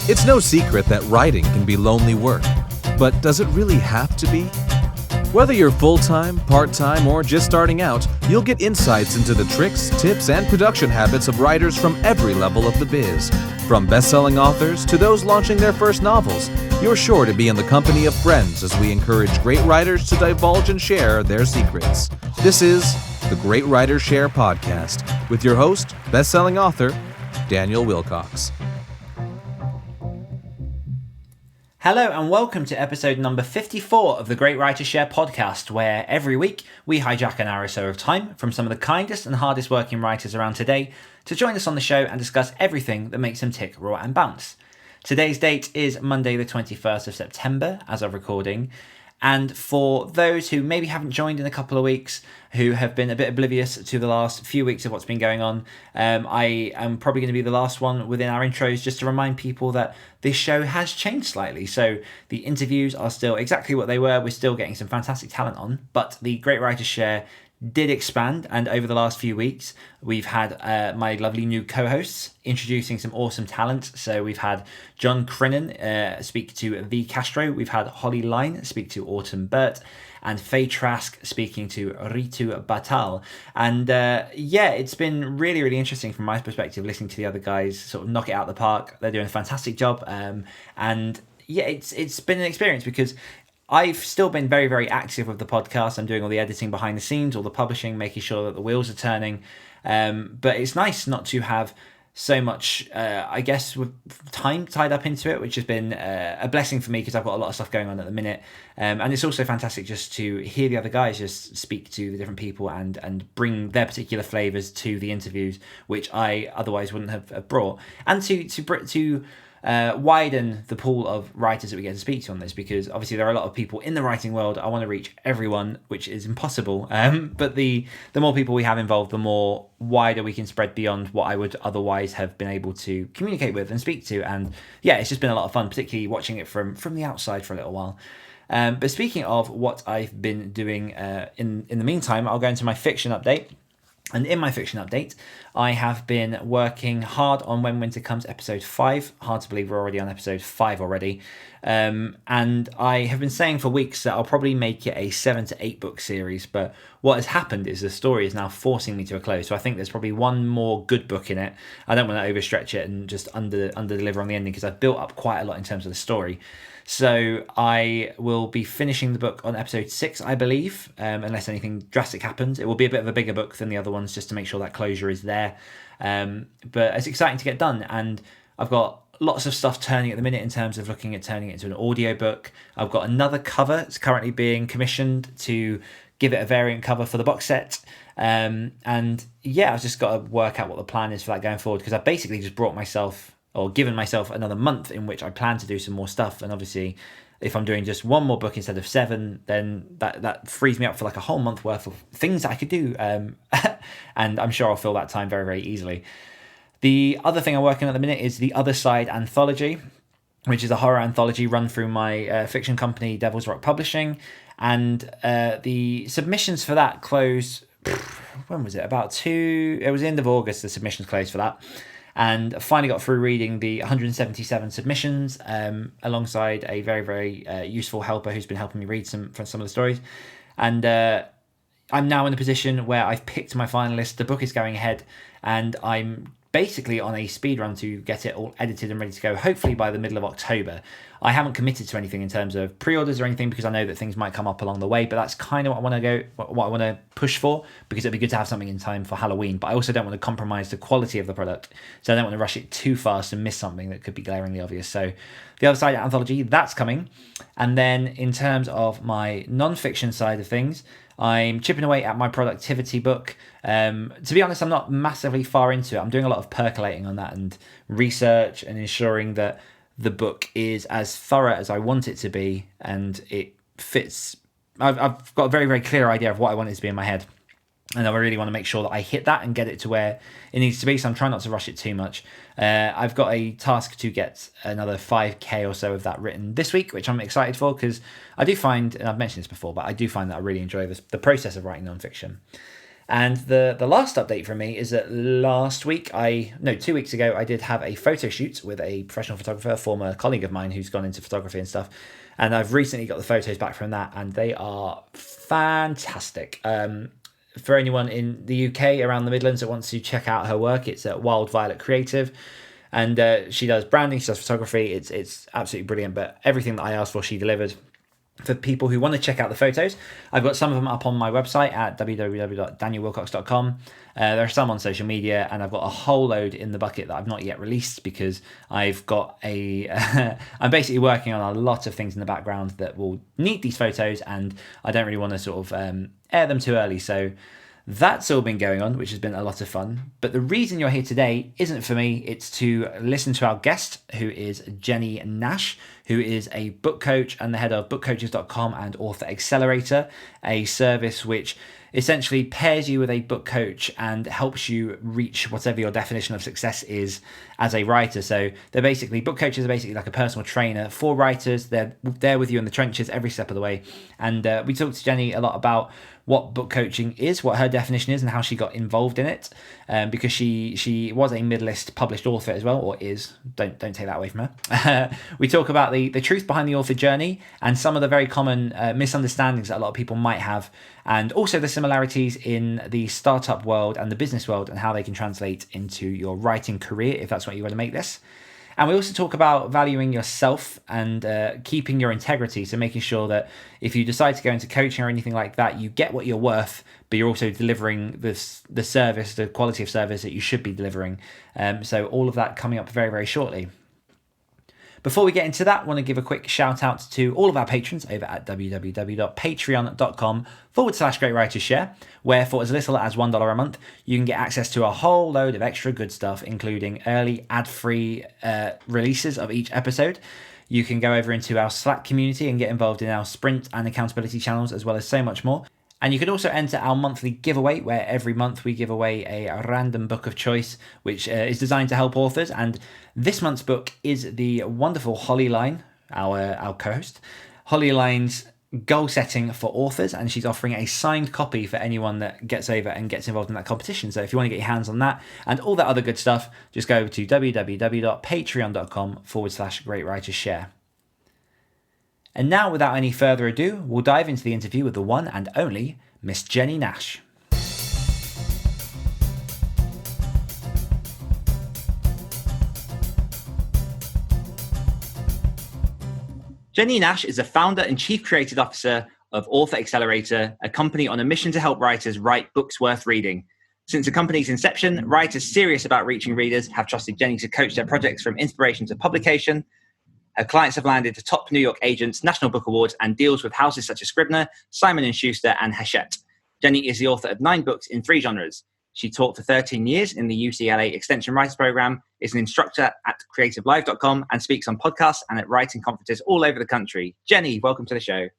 It's no secret that writing can be lonely work, but does it really have to be? Whether you're full-time, part-time, or just starting out, you'll get insights into the tricks, tips, and production habits of writers from every level of the biz. From best-selling authors to those launching their first novels, you're sure to be in the company of friends as we encourage great writers to divulge and share their secrets. This is the Great Writers Share podcast with your host, best-selling author, Daniel Wilcox. Hello and welcome to episode number 54 of the Great Writers Share podcast, where every week we hijack an hour or so of time from some of the kindest and hardest working writers around today to join us on the show and discuss everything that makes them tick, roar and bounce. Today's date is Monday the 21st of September as of recording, and for those who maybe haven't joined in a couple of weeks, who have been a bit oblivious to the last few weeks of what's been going on, I am probably going to be the last one within our intros just to remind people that this show has changed slightly. So the interviews are still exactly what they were. We're still getting some fantastic talent on, but the Great Writers Share did expand, and over the last few weeks we've had my lovely new co-hosts introducing some awesome talent. So we've had John Crinan speak to V Castro, we've had Holly Line speak to Autumn Burt, and Faye Trask speaking to Ritu Batal. And it's been really interesting from my perspective listening to the other guys sort of knock it out of the park. They're doing a fantastic job, and it's been an experience because I've still been very active with the podcast. I'm doing all the editing behind the scenes, all the publishing, making sure that the wheels are turning. But it's nice not to have so much, with time tied up into it, which has been a blessing for me because I've got a lot of stuff going on at the minute. And it's also fantastic just to hear the other guys just speak to the different people and bring their particular flavours to the interviews, which I otherwise wouldn't have brought. And to widen the pool of writers that we get to speak to on this, because obviously there are a lot of people in the writing world. I want to reach everyone, which is impossible, but the more people we have involved, the more wider we can spread beyond what I would otherwise have been able to communicate with and speak to. And it's just been a lot of fun, particularly watching it from the outside for a little while. But speaking of what I've been doing in the meantime, I'll go into my fiction update. And in my fiction update, I have been working hard on When Winter Comes episode 5. Hard to believe we're already on episode 5 already. And I have been saying for weeks that I'll probably make it a 7 to 8 book series. But what has happened is the story is now forcing me to a close. So I think there's probably one more good book in it. I don't want to overstretch it and just under deliver on the ending because I've built up quite a lot in terms of the story. So I will be finishing the book on episode 6, I believe, unless anything drastic happens. It will be a bit of a bigger book than the other ones just to make sure that closure is there. But it's exciting to get done. And I've got lots of stuff turning at the minute in terms of looking at turning it into an audiobook. I've got another cover. It's currently being commissioned to give it a variant cover for the box set. I've just got to work out what the plan is for that going forward, because I basically just given myself another month in which I plan to do some more stuff. And obviously, if I'm doing just one more book instead of 7, then that frees me up for like a whole month worth of things that I could do. And I'm sure I'll fill that time very easily. The other thing I'm working on at the minute is the Other Side anthology, which is a horror anthology run through my fiction company, Devil's Rock Publishing. And the submissions for that closed, when was it? It was the end of August, the submissions closed for that. And I finally got through reading the 177 submissions alongside a very useful helper who's been helping me read some of the stories. And I'm now in a position where I've picked my finalist. The book is going ahead, and I'm basically on a speed run to get it all edited and ready to go, hopefully by the middle of October. I haven't committed to anything in terms of pre-orders or anything because I know that things might come up along the way, but that's kind of what I want to push for, because it'd be good to have something in time for Halloween. But I also don't want to compromise the quality of the product, so I don't want to rush it too fast and miss something that could be glaringly obvious. So the Other Side anthology, that's coming. And then in terms of my non-fiction side of things, I'm chipping away at my productivity book. To be honest, I'm not massively far into it. I'm doing a lot of percolating on that and research and ensuring that the book is as thorough as I want it to be and it fits. I've got a very clear idea of what I want it to be in my head. And I really want to make sure that I hit that and get it to where it needs to be. So I'm trying not to rush it too much. I've got a task to get another 5k or so of that written this week, which I'm excited for, because I do find, and I've mentioned this before, but I do find that I really enjoy the process of writing nonfiction. And the last update from me is that 2 weeks ago, I did have a photo shoot with a professional photographer, a former colleague of mine who's gone into photography and stuff. And I've recently got the photos back from that, and they are fantastic. For anyone in the UK around the Midlands that wants to check out her work, it's at Wild Violet Creative. And she does branding, she does photography. It's absolutely brilliant. But everything that I asked for, she delivered. For people who want to check out the photos, I've got some of them up on my website at www.danielwilcox.com. There are some on social media, and I've got a whole load in the bucket that I've not yet released because I've got I'm basically working on a lot of things in the background that will need these photos, and I don't really want to sort of air them too early. So that's all been going on, which has been a lot of fun. But the reason you're here today isn't for me. It's to listen to our guest, who is Jennie Nash, who is a book coach and the head of bookcoaches.com and Author Accelerator, a service which essentially pairs you with a book coach and helps you reach whatever your definition of success is as a writer. So book coaches are basically like a personal trainer for writers. They're there with you in the trenches every step of the way. And we talked to Jennie a lot about what book coaching is, what her definition is, and how she got involved in it, because she was a Middlist published author as well, or is. Don't take that away from her. We talk about the truth behind the author journey and some of the very common misunderstandings that a lot of people might have, and also the similarities in the startup world and the business world and how they can translate into your writing career, if that's what you want to make this. And we also talk about valuing yourself and keeping your integrity. So making sure that if you decide to go into coaching or anything like that, you get what you're worth, but you're also delivering the service, the quality of service that you should be delivering. So all of that coming up very, very shortly. Before we get into that, I want to give a quick shout out to all of our patrons over at www.patreon.com/greatwritersshare, where for as little as $1 a month, you can get access to a whole load of extra good stuff, including early ad-free releases of each episode. You can go over into our Slack community and get involved in our sprint and accountability channels, as well as so much more. And you can also enter our monthly giveaway, where every month we give away a random book of choice, which is designed to help authors. And this month's book is the wonderful Holly Line, our co-host. Holly Line's Goal Setting for Authors, and she's offering a signed copy for anyone that gets over and gets involved in that competition. So if you want to get your hands on that and all that other good stuff, just go to www.patreon.com/greatwritersshare. And now, without any further ado, we'll dive into the interview with the one and only Miss Jennie Nash. Jennie Nash is the founder and chief creative officer of Author Accelerator, a company on a mission to help writers write books worth reading. Since the company's inception, writers serious about reaching readers have trusted Jennie to coach their projects from inspiration to publication. Her clients have landed the top New York agents, National Book Awards, and deals with houses such as Scribner, Simon & Schuster, and Hachette. Jennie is the author of 9 books in 3 genres. She taught for 13 years in the UCLA Extension Writers Program, is an instructor at creativelive.com, and speaks on podcasts and at writing conferences all over the country. Jennie, welcome to the show.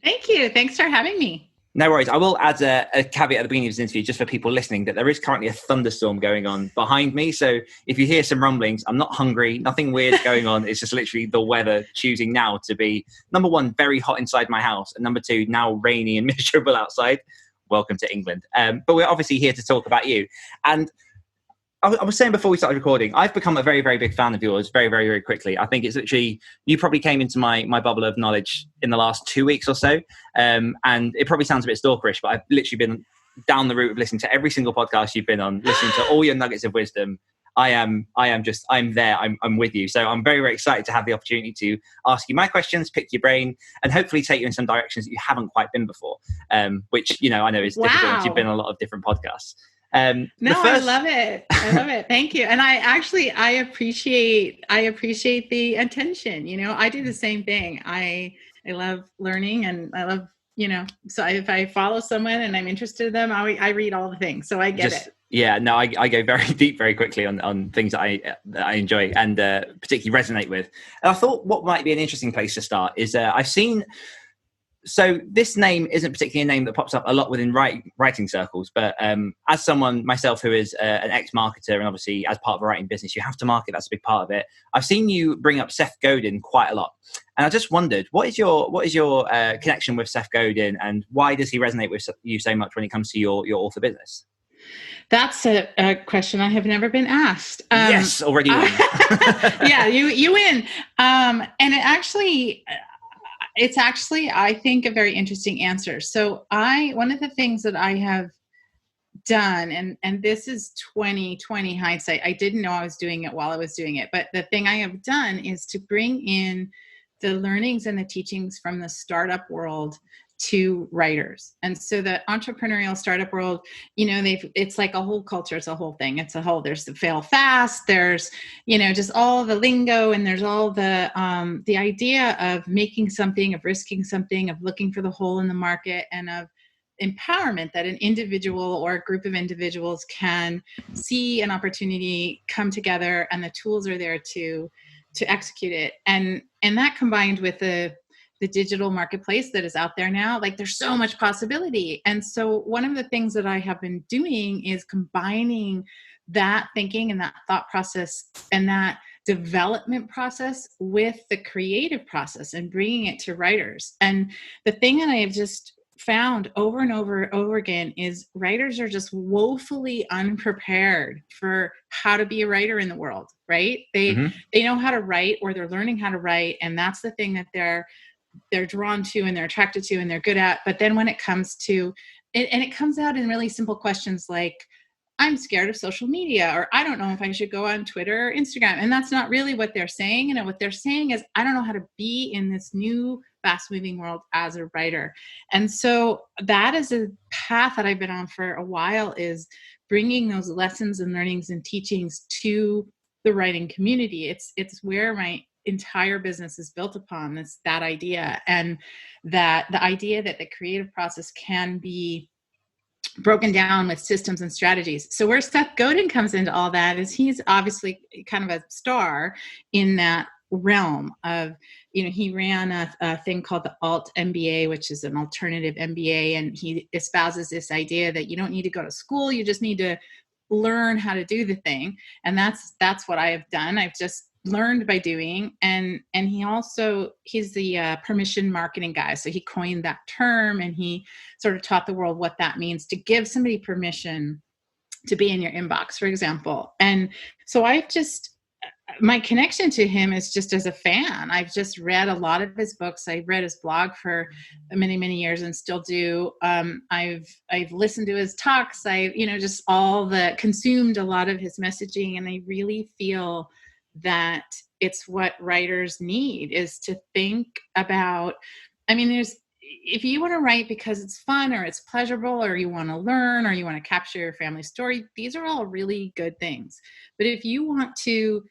Thank you. Thanks for having me. No worries. I will add a caveat at the beginning of this interview, just for people listening, that there is currently a thunderstorm going on behind me. So if you hear some rumblings, I'm not hungry, nothing weird going on. It's just literally the weather choosing now to be, number one, very hot inside my house, and number two, now rainy and miserable outside. Welcome to England. But we're obviously here to talk about you. And I was saying before we started recording, I've become a very, very big fan of yours very, very, very quickly. I think it's literally, you probably came into my bubble of knowledge in the last 2 weeks or so. And it probably sounds a bit stalkerish, but I've literally been down the route of listening to every single podcast you've been on, listening to all your nuggets of wisdom. I'm there. I'm with you. So I'm very, very excited to have the opportunity to ask you my questions, pick your brain, and hopefully take you in some directions that you haven't quite been before, which, I know is difficult. You've been on a lot of different podcasts. I love it. I love it. Thank you. And I appreciate the attention. I do the same thing. I love learning, and I love, so if I follow someone and I'm interested in them, I read all the things. So I get it. Yeah, no, I go very deep very quickly on things that I enjoy and particularly resonate with. And I thought what might be an interesting place to start is I've seen So this name isn't particularly a name that pops up a lot within writing circles, but as someone myself who is an ex-marketer, and obviously as part of a writing business, you have to market. That's a big part of it. I've seen you bring up Seth Godin quite a lot, and I just wondered, what is your connection with Seth Godin, and why does he resonate with you so much when it comes to your author business? That's a question I have never been asked. Yes, already won. Yeah, you win. And it's actually, I think, a very interesting answer. So one of the things that I have done, and this is 2020 hindsight, I didn't know I was doing it while I was doing it, but the thing I have done is to bring in the learnings and the teachings from the startup world to writers. And so the entrepreneurial startup world, it's like a whole culture. It's a whole thing. There's the fail fast. There's, just all the lingo, and there's all the idea of making something, of risking something, of looking for the hole in the market, and of empowerment that an individual or a group of individuals can see an opportunity come together, and the tools are there to execute it. And that combined with the digital marketplace that is out there now, like there's so much possibility. And so one of the things that I have been doing is combining that thinking and that thought process and that development process with the creative process and bringing it to writers. And the thing that I have just found over and over and over again is writers are just woefully unprepared for how to be a writer in the world, right? They know how to write, or they're learning how to write, and that's the thing that they're drawn to and they're attracted to and they're good at. But then when it comes to it, and it comes out in really simple questions like, I'm scared of social media, or I don't know if I should go on Twitter or Instagram. And that's not really what they're saying. And what they're saying is, I don't know how to be in this new fast moving world as a writer. And so that is a path that I've been on for a while, is bringing those lessons and learnings and teachings to the writing community. It's where my entire business is built upon, that idea, and that the idea that the creative process can be broken down with systems and strategies. So where Seth Godin comes into all that is he's obviously kind of a star in that realm of, he ran a thing called the Alt MBA, which is an alternative MBA. And he espouses this idea that you don't need to go to school. You just need to learn how to do the thing. And that's what I have done. I've just learned by doing. And he's the permission marketing guy. So he coined that term, and he sort of taught the world what that means to give somebody permission to be in your inbox, for example. And so my connection to him is just as a fan. I've just read a lot of his books. I've read his blog for many, many years and still do. I've listened to his talks. Just consumed a lot of his messaging. And I really feel that it's what writers need, is to think about, if you want to write because it's fun or it's pleasurable, or you want to learn, or you want to capture your family story, these are all really good things. But if you want to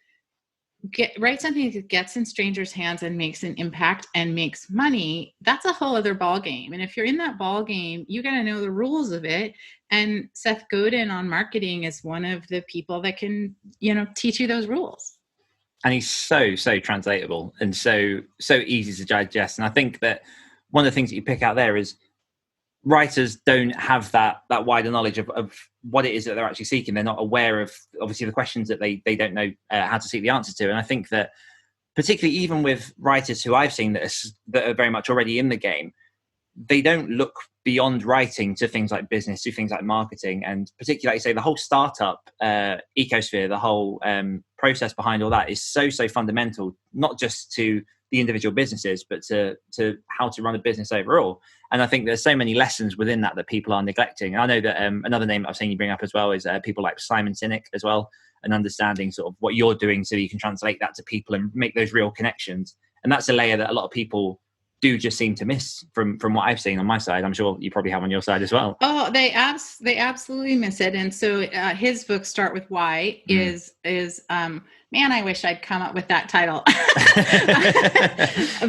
write something that gets in strangers' hands and makes an impact and makes money, that's a whole other ball game. And if you're in that ball game, you got to know the rules of it. And Seth Godin on marketing is one of the people that can, teach you those rules. And he's so translatable and so easy to digest. And I think that one of the things that you pick out there is writers don't have that wider knowledge of what it is that they're actually seeking. They're not aware of, obviously, the questions that they don't know how to seek the answer to. And I think that particularly even with writers who I've seen that are very much already in the game, they don't look beyond writing to things like business, to things like marketing, and particularly, like you say, the whole startup ecosphere, the whole process behind all that is so fundamental, not just to the individual businesses, but to how to run a business overall. And I think there's so many lessons within that people are neglecting. And I know that another name I've seen you bring up as well is people like Simon Sinek as well, and understanding sort of what you're doing so that you can translate that to people and make those real connections. And that's a layer that a lot of people do just seem to miss from what I've seen on my side. I'm sure you probably have on your side as well. Oh, they absolutely miss it. And so his book, Start With Why, is man, I wish I'd come up with that title.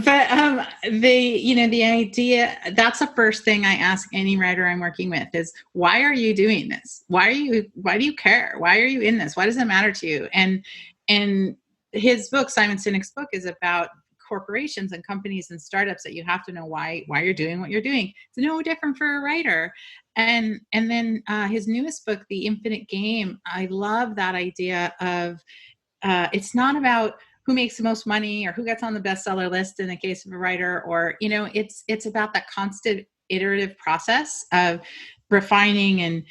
But the idea, that's the first thing I ask any writer I'm working with is, why are you doing this? Why do you care? Why are you in this? Why does it matter to you? And his book, Simon Sinek's book, is about corporations and companies and startups that you have to know why you're doing what you're doing. It's no different for a writer. And then his newest book, The Infinite Game, I love that idea of it's not about who makes the most money or who gets on the bestseller list in the case of a writer, or, it's about that constant iterative process of refining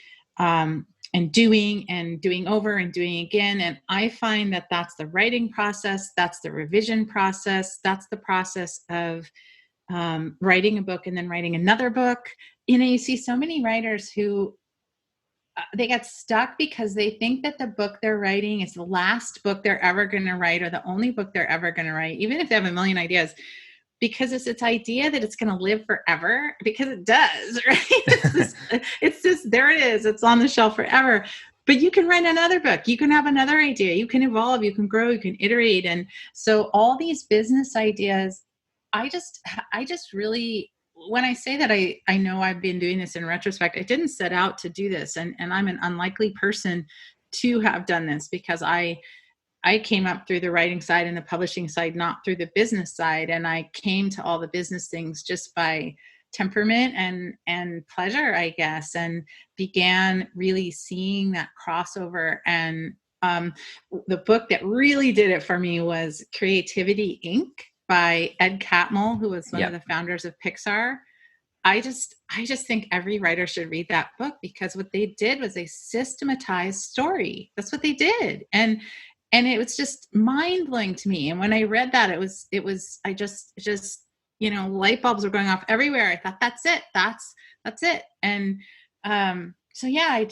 and doing over and doing again. And I find that that's the writing process. That's the revision process. That's the process of writing a book and then writing another book. You see so many writers who they get stuck because they think that the book they're writing is the last book they're ever going to write, or the only book they're ever going to write, even if they have a million ideas, because it's this idea that it's going to live forever, because it does, right? It's just, there it is. It's on the shelf forever. But you can write another book. You can have another idea. You can evolve. You can grow. You can iterate. And so all these business ideas, I just really, when I say that I know I've been doing this in retrospect, I didn't set out to do this. And I'm an unlikely person to have done this, because I came up through the writing side and the publishing side, not through the business side. And I came to all the business things just by temperament and pleasure, I guess, and began really seeing that crossover. And the book that really did it for me was Creativity, Inc. by Ed Catmull, who was one of the founders of Pixar. I just think every writer should read that book, because what they did was they systematized story. That's what they did. And it was just mind blowing to me. And when I read that, I just, light bulbs were going off everywhere. I thought, that's it. That's it. And, so yeah,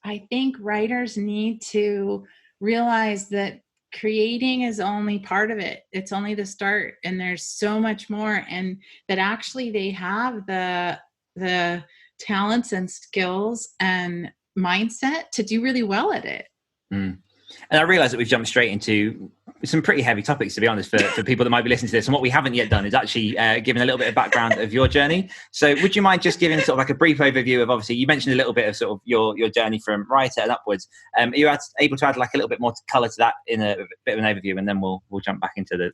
I think writers need to realize that creating is only part of it. It's only the start, and there's so much more, and that actually they have the talents and skills and mindset to do really well at it. And I realize that we've jumped straight into some pretty heavy topics, to be honest, for people that might be listening to this. And what we haven't yet done is actually given a little bit of background of your journey. So would you mind just giving sort of like a brief overview of, obviously, you mentioned a little bit of sort of your journey from writer and upwards. Are you able to add like a little bit more colour to that in a bit of an overview, and then we'll jump back into the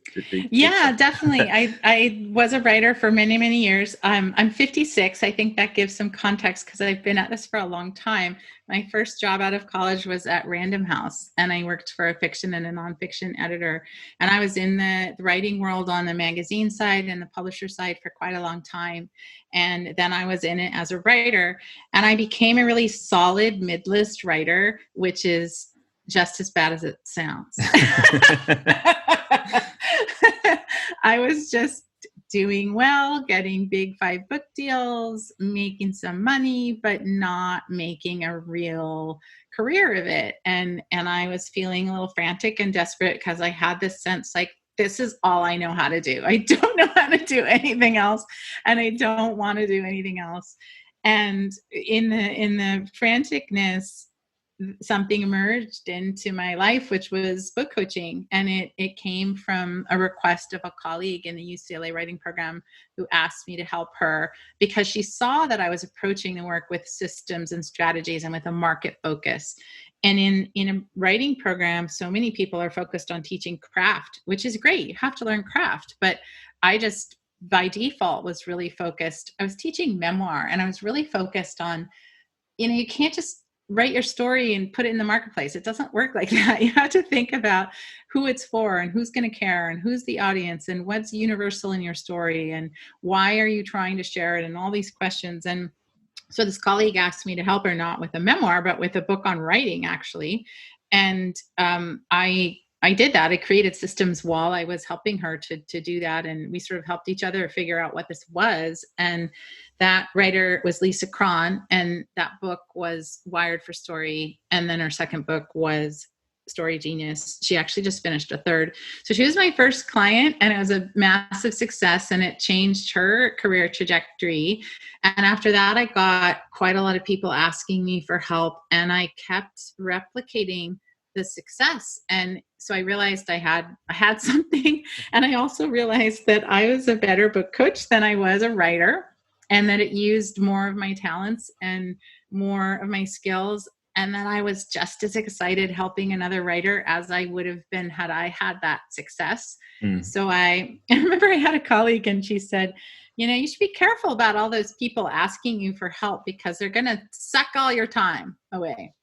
Yeah, definitely. I was a writer for many, many years. I'm 56. I think that gives some context, because I've been at this for a long time. My first job out of college was at Random House, and I worked for a fiction and a nonfiction editor. And I was in the writing world on the magazine side and the publisher side for quite a long time. And then I was in it as a writer, and I became a really solid mid-list writer, which is just as bad as it sounds. I was just doing well, getting big 5 book deals, making some money, but not making a real career of it. And I was feeling a little frantic and desperate, because I had this sense like, this is all I know how to do. I don't know how to do anything else, and I don't want to do anything else. And in the franticness, something emerged into my life, which was book coaching. And it came from a request of a colleague in the UCLA writing program, who asked me to help her, because she saw that I was approaching the work with systems and strategies and with a market focus. And in a writing program, so many people are focused on teaching craft, which is great. You have to learn craft. But I just, by default, was really focused. I was teaching memoir, and I was really focused on, you can't just write your story and put it in the marketplace. It doesn't work like that. You have to think about who it's for, and who's going to care, and who's the audience, and what's universal in your story, and why are you trying to share it, and all these questions. And so this colleague asked me to help her, not with a memoir, but with a book on writing, actually. And I did that. I created systems while I was helping her to do that. And we sort of helped each other figure out what this was. And that writer was Lisa Cron, and that book was Wired for Story. And then her second book was Story Genius. She actually just finished a third. So she was my first client, and it was a massive success, and it changed her career trajectory. And after that, I got quite a lot of people asking me for help, and I kept replicating the success. And so I realized I had something. And I also realized that I was a better book coach than I was a writer, and that it used more of my talents and more of my skills. and that I was just as excited helping another writer as I would have been had I had that success. So I remember I had a colleague, and she said, you should be careful about all those people asking you for help, because they're going to suck all your time away.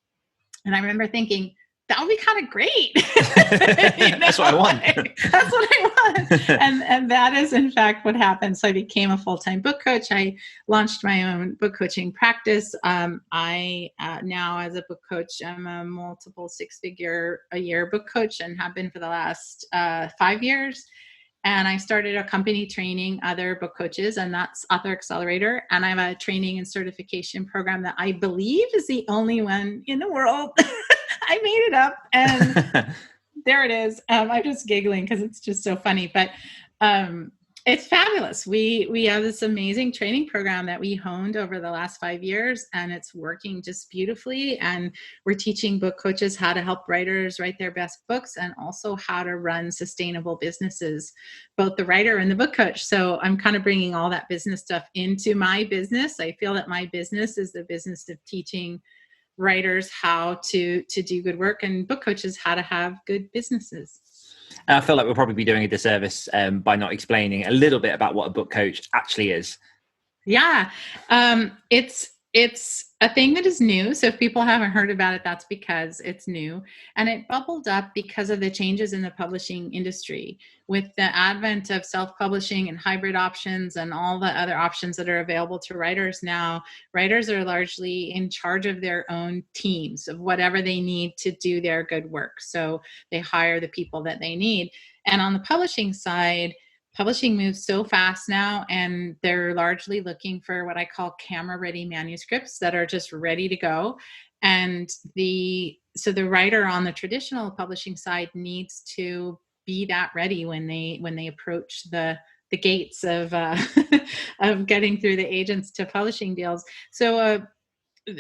And I remember thinking, that would be kind of great. That's what I want. That's what I want. And that is, in fact, what happened. So I became a full-time book coach. I launched my own book coaching practice. I now, as a book coach, I'm a multiple six-figure-a-year book coach, and have been for the last 5 years. And I started a company training other book coaches, and that's Author Accelerator. And I have a training and certification program that I believe is the only one in the world. I made it up, and there it is. I'm just giggling because it's just so funny, but it's fabulous. We have this amazing training program that we honed over the last 5 years, and it's working just beautifully. And we're teaching book coaches how to help writers write their best books, and also how to run sustainable businesses, both the writer and the book coach. So I'm kind of bringing all that business stuff into my business. I feel that my business is the business of teaching writers how to do good work, and book coaches how to have good businesses. And I feel like we'll probably be doing a disservice by not explaining a little bit about what a book coach actually is. Yeah. It's a thing that is new. So if people haven't heard about it, that's because it's new. And it bubbled up because of the changes in the publishing industry. With the advent of self-publishing and hybrid options and all the other options that are available to writers now, writers are largely in charge of their own teams, of whatever they need to do their good work. So they hire the people that they need. And on the publishing side, publishing moves so fast now, and they're largely looking for what I call camera-ready manuscripts that are just ready to go. And so the writer on the traditional publishing side needs to be that ready when they approach the gates of of getting through the agents to publishing deals. So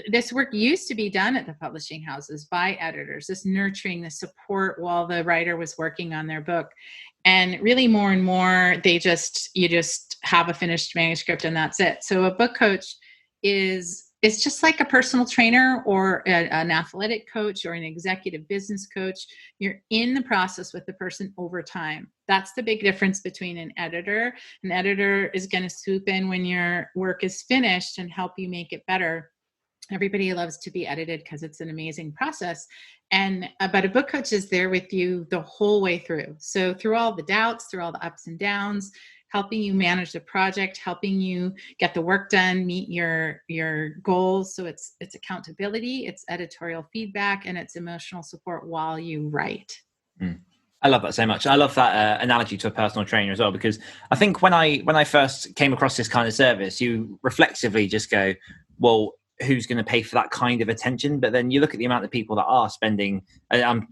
this work used to be done at the publishing houses by editors, this nurturing, the support while the writer was working on their book. And really more and more, you just have a finished manuscript and that's it. So a book coach is just like a personal trainer or an athletic coach or an executive business coach. You're in the process with the person over time. That's the big difference between an editor. An editor is going to swoop in when your work is finished and help you make it better. Everybody loves to be edited because it's an amazing process. But a book coach is there with you the whole way through. So through all the doubts, through all the ups and downs, helping you manage the project, helping you get the work done, meet your goals. So it's accountability, it's editorial feedback, and it's emotional support while you write. I love that so much. I love that analogy to a personal trainer as well, because I think when I first came across this kind of service, you reflexively just go, well, who's going to pay for that kind of attention? But then you look at the amount of people that are spending, I'm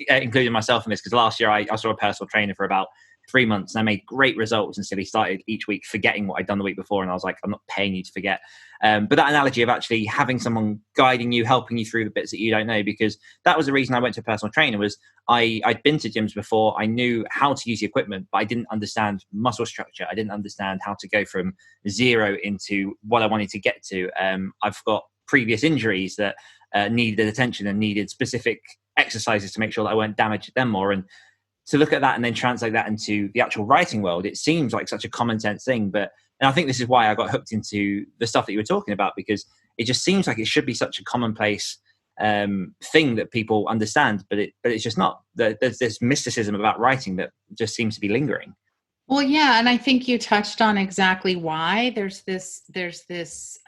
including myself in this, because last year I saw a personal trainer for about 3 months and I made great results until he started each week forgetting what I'd done the week before. And I was like, I'm not paying you to forget. But that analogy of actually having someone guiding you, helping you through the bits that you don't know, because that was the reason I went to a personal trainer, was I'd been to gyms before. I knew how to use the equipment, but I didn't understand muscle structure. I didn't understand how to go from zero into what I wanted to get to. I've got previous injuries that needed attention and needed specific exercises to make sure that I won't damage them more. And to look at that and then translate that into the actual writing world, it seems like such a common sense thing. And I think this is why I got hooked into the stuff that you were talking about, because it just seems like it should be such a commonplace thing that people understand, but it's just not. There's this mysticism about writing that just seems to be lingering. Well, yeah, and I think you touched on exactly why there's this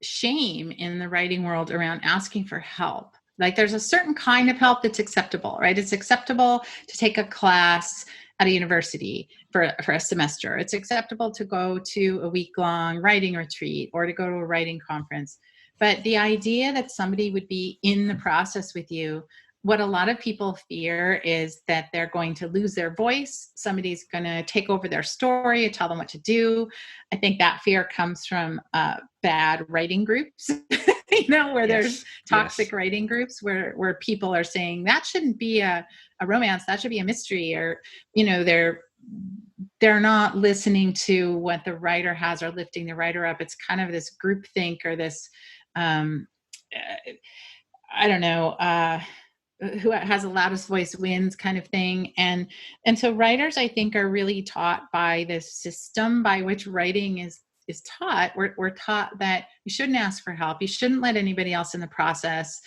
shame in the writing world around asking for help. Like there's a certain kind of help that's acceptable, right? It's acceptable to take a class at a university for a semester. It's acceptable to go to a week-long writing retreat or to go to a writing conference. But the idea that somebody would be in the process with you, what a lot of people fear is that they're going to lose their voice. Somebody's going to take over their story and tell them what to do. I think that fear comes from bad writing groups, where there's toxic writing groups where people are saying that shouldn't be a romance, that should be a mystery, or, they're not listening to what the writer has or lifting the writer up. It's kind of this groupthink or this I don't know, who has the loudest voice wins kind of thing. And so writers, I think, are really taught by this system by which writing is taught. We're taught that you shouldn't ask for help. You shouldn't let anybody else in the process.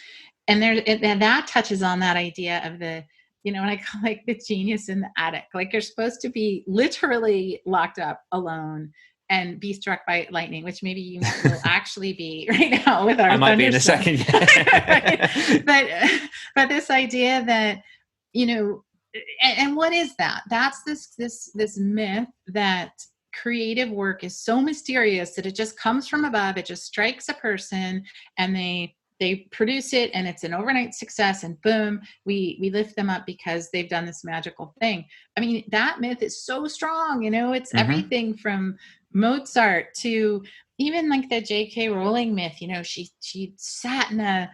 And and that touches on that idea of the, what I call like the genius in the attic. Like, you're supposed to be literally locked up alone and be struck by lightning, which maybe you will actually be right now with our I might be in a thunderstorm. second. But this idea that, and what is that? That's this myth that creative work is so mysterious that it just comes from above. It just strikes a person and they produce it and it's an overnight success, and boom, we lift them up because they've done this magical thing. I mean, that myth is so strong, it's everything from Mozart to even like the J.K. Rowling myth. She sat in a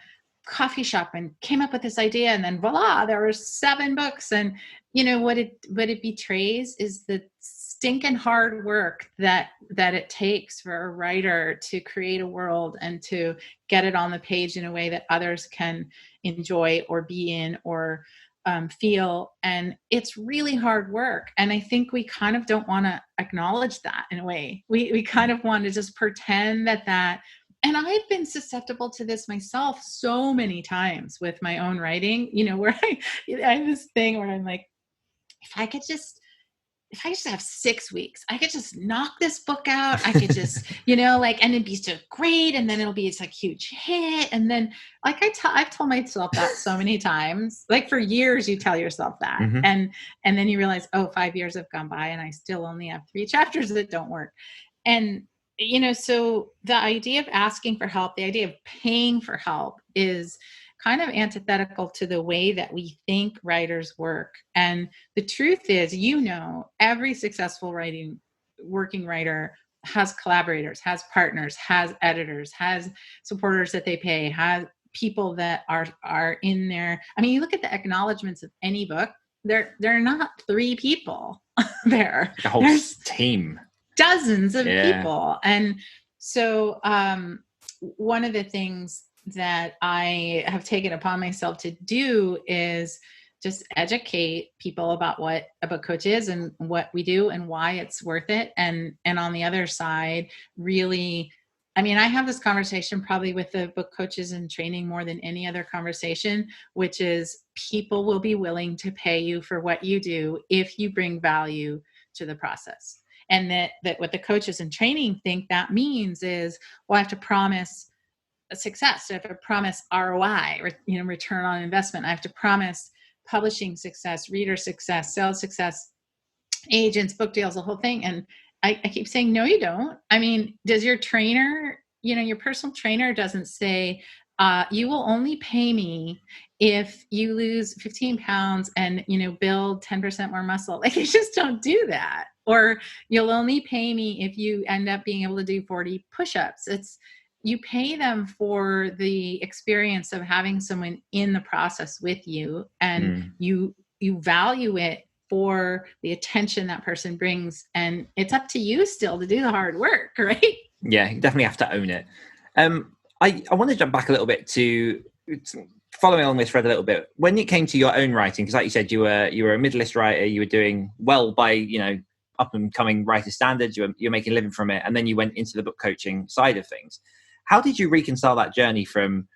coffee shop and came up with this idea, and then voila, there were 7 books. And what it betrays is the stinking hard work that it takes for a writer to create a world and to get it on the page in a way that others can enjoy or be in or feel. And it's really hard work. And I think we kind of don't want to acknowledge that in a way. We kind of want to just pretend that, and I've been susceptible to this myself so many times with my own writing, where I have this thing where I'm like, if I just have 6 weeks, I could just knock this book out. I could just, and it'd be so great. And then it'll be this like huge hit. And then like I've told myself that so many times, like for years, you tell yourself that. And then you realize, 5 years have gone by and I still only have 3 chapters that don't work. And, so the idea of asking for help, the idea of paying for help is kind of antithetical to the way that we think writers work. And the truth is, every successful working writer has collaborators, has partners, has editors, has supporters that they pay, has people that are in there. I mean, you look at the acknowledgments of any book, they're not 3 people there. A whole team. Dozens of people. And so one of the things that I have taken upon myself to do is just educate people about what a book coach is and what we do and why it's worth it. And on the other side, really, I mean, I have this conversation probably with the book coaches in training more than any other conversation, which is people will be willing to pay you for what you do if you bring value to the process. And that what the coaches in training think that means is, well, I have to promise a success. I have to promise ROI, return on investment. I have to promise publishing success, reader success, sales success, agents, book deals, the whole thing. And I keep saying, no, you don't. I mean, does your trainer, your personal trainer doesn't say, you will only pay me if you lose 15 pounds and, build 10% more muscle. Like, you just don't do that. Or you'll only pay me if you end up being able to do 40 push-ups. You pay them for the experience of having someone in the process with you, and you value it for the attention that person brings. And it's up to you still to do the hard work, right? Yeah, you definitely have to own it. I want to jump back a little bit to following along this thread a little bit. When it came to your own writing, because like you said, you were a middle-list writer, you were doing well by, up and coming writer standards, you're making a living from it. And then you went into the book coaching side of things. How did you reconcile that journey from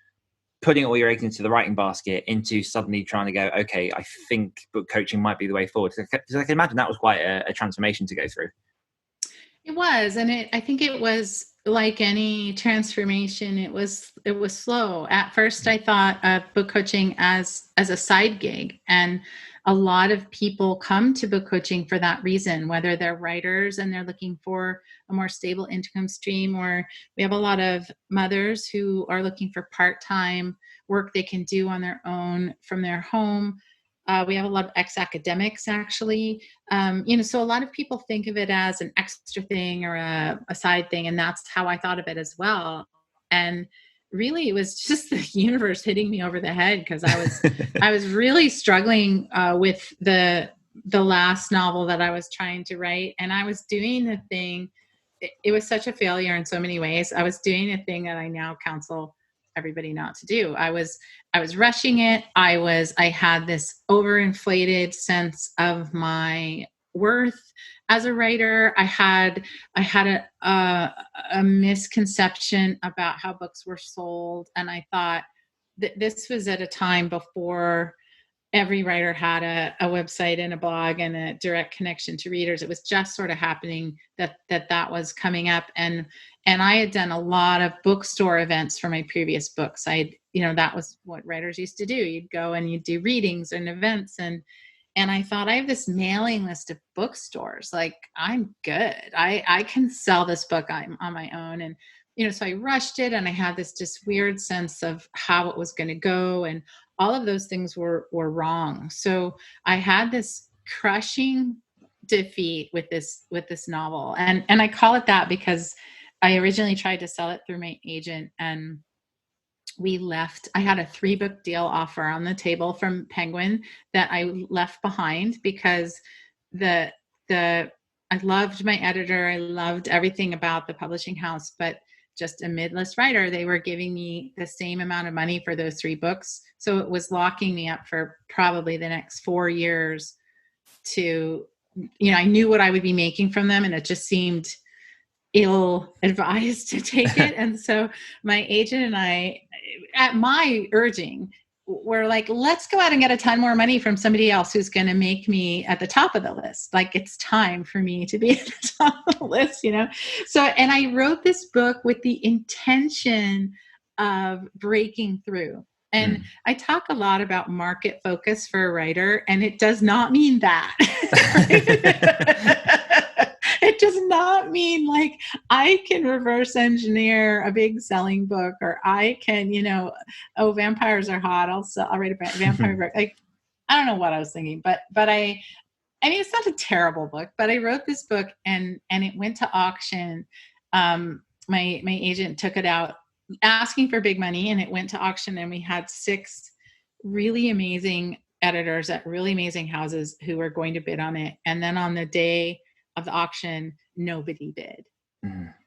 putting all your eggs into the writing basket into suddenly trying to go, okay, I think book coaching might be the way forward? Because I can imagine that was quite a transformation to go through. It was. And I think it was like any transformation. It was slow. At first, I thought of book coaching as a side gig. And a lot of people come to book coaching for that reason, whether they're writers and they're looking for a more stable income stream, or we have a lot of mothers who are looking for part-time work they can do on their own from their home. We have a lot of ex-academics, actually. So a lot of people think of it as an extra thing or a side thing, and that's how I thought of it as well. And really, it was just the universe hitting me over the head, because I was really struggling with the last novel that I was trying to write, and I was doing the thing. It was such a failure in so many ways. I was doing a thing that I now counsel everybody not to do. I was rushing it. I had this overinflated sense of my worth as a writer. I had a misconception about how books were sold. And I thought that this was at a time before every writer had a website and a blog and a direct connection to readers. It was just sort of happening that was coming up. And I had done a lot of bookstore events for my previous books. That was what writers used to do. You'd go and you'd do readings and events. And I thought, I have this mailing list of bookstores. Like, I'm good. I can sell this book on my own. And, so I rushed it, and I had this just weird sense of how it was going to go. And all of those things were wrong. So I had this crushing defeat with this novel. And I call it that because I originally tried to sell it through my agent, and I had a 3-book deal offer on the table from Penguin that I left behind because I loved my editor. I loved everything about the publishing house, but just a midlist writer, they were giving me the same amount of money for those 3 books. So it was locking me up for probably the next 4 years to, I knew what I would be making from them, and it just seemed ill-advised to take it. And so my agent and I, at my urging, were like, let's go out and get a ton more money from somebody else who's going to make me at the top of the list. Like, it's time for me to be at the top of the list, So, and I wrote this book with the intention of breaking through. And I talk a lot about market focus for a writer, and it does not mean that. It does not mean like I can reverse engineer a big selling book, or I can, vampires are hot. I'll write a vampire book. Like, I don't know what I was thinking, but I mean, it's not a terrible book, but I wrote this book and it went to auction. My agent took it out asking for big money, and it went to auction, and we had 6 really amazing editors at really amazing houses who were going to bid on it. And then on the day of the auction, nobody bid.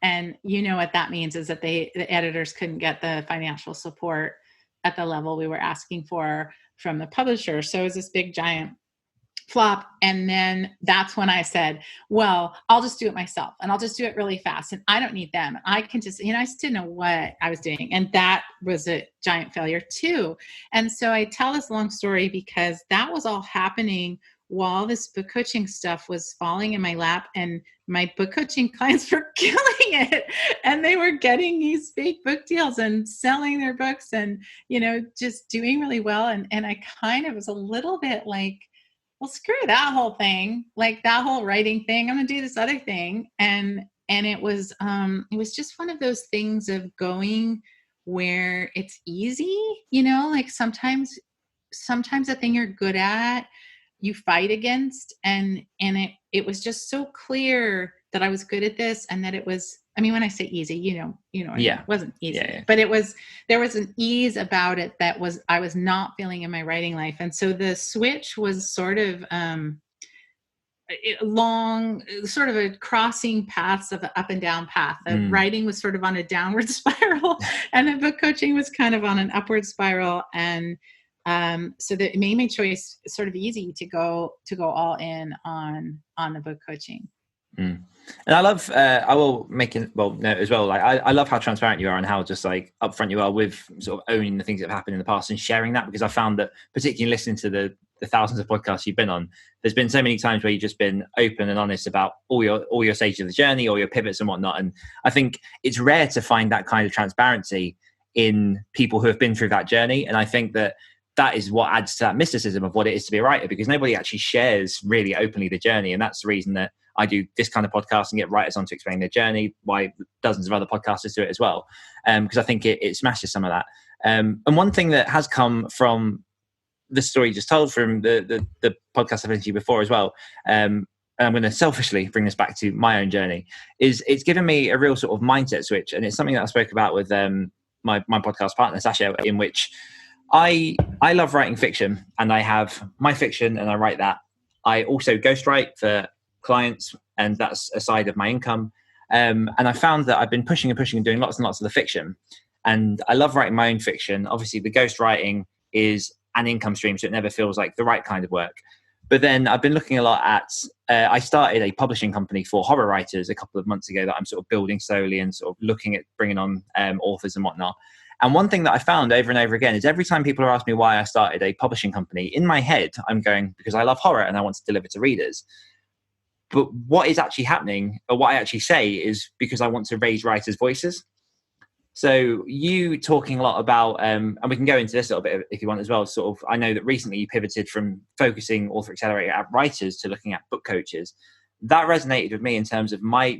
And what that means is that the editors couldn't get the financial support at the level we were asking for from the publisher. So it was this big giant flop. And then that's when I said, well, I'll just do it myself, and I'll just do it really fast, and I don't need them. I can just, I just didn't know what I was doing. And that was a giant failure too. And so I tell this long story because that was all happening while this book coaching stuff was falling in my lap, and my book coaching clients were killing it, and they were getting these big book deals and selling their books and, just doing really well. And I kind of was a little bit like, well, screw that whole thing, like that whole writing thing. I'm going to do this other thing. And it was just one of those things of going where it's easy, like sometimes the thing you're good at, you fight against, and it was just so clear that I was good at this, and that it was, I mean, when I say easy, it wasn't easy, but there was an ease about it that I was not feeling in my writing life. And so the switch was sort of long, sort of a crossing paths of an up and down path. The writing was sort of on a downward spiral, and the book coaching was kind of on an upward spiral. And so that it made my choice sort of easy to go all in on the book coaching. And I love, I will make it, note as well. Like, I love how transparent you are and how just like upfront you are with sort of owning the things that have happened in the past and sharing that, because I found that particularly listening to the thousands of podcasts you've been on, there's been so many times where you've just been open and honest about all your stages of the journey, all your pivots and whatnot. And I think it's rare to find that kind of transparency in people who have been through that journey. And I think that is what adds to that mysticism of what it is to be a writer, because nobody actually shares really openly the journey. And that's the reason that I do this kind of podcast and get writers on to explain their journey, why dozens of other podcasters do it as well. Because I think it smashes some of that. And one thing that has come from the story you just told, from the podcast I've listened to before as well, and I'm going to selfishly bring this back to my own journey, is it's given me a real sort of mindset switch. And it's something that I spoke about with my podcast partner, Hachette, in which I love writing fiction, and I have my fiction and I write that. I also ghostwrite for clients, and that's a side of my income. And I found that I've been pushing and doing lots and lots of the fiction. And I love writing my own fiction. Obviously, the ghost writing is an income stream, so it never feels like the right kind of work. But then I've been looking a lot at, I started a publishing company for horror writers a couple of months ago that I'm sort of building slowly and sort of looking at bringing on authors and whatnot. And one thing that I found over and over again is every time people are asking me why I started a publishing company, in my head, I'm going, because I love horror and I want to deliver to readers. But what is actually happening, or what I actually say, is because I want to raise writers' voices. So you talking a lot about, and we can go into this a little bit if you want as well, sort of, I know that recently you pivoted from focusing Author Accelerator at writers to looking at book coaches. That resonated with me in terms of my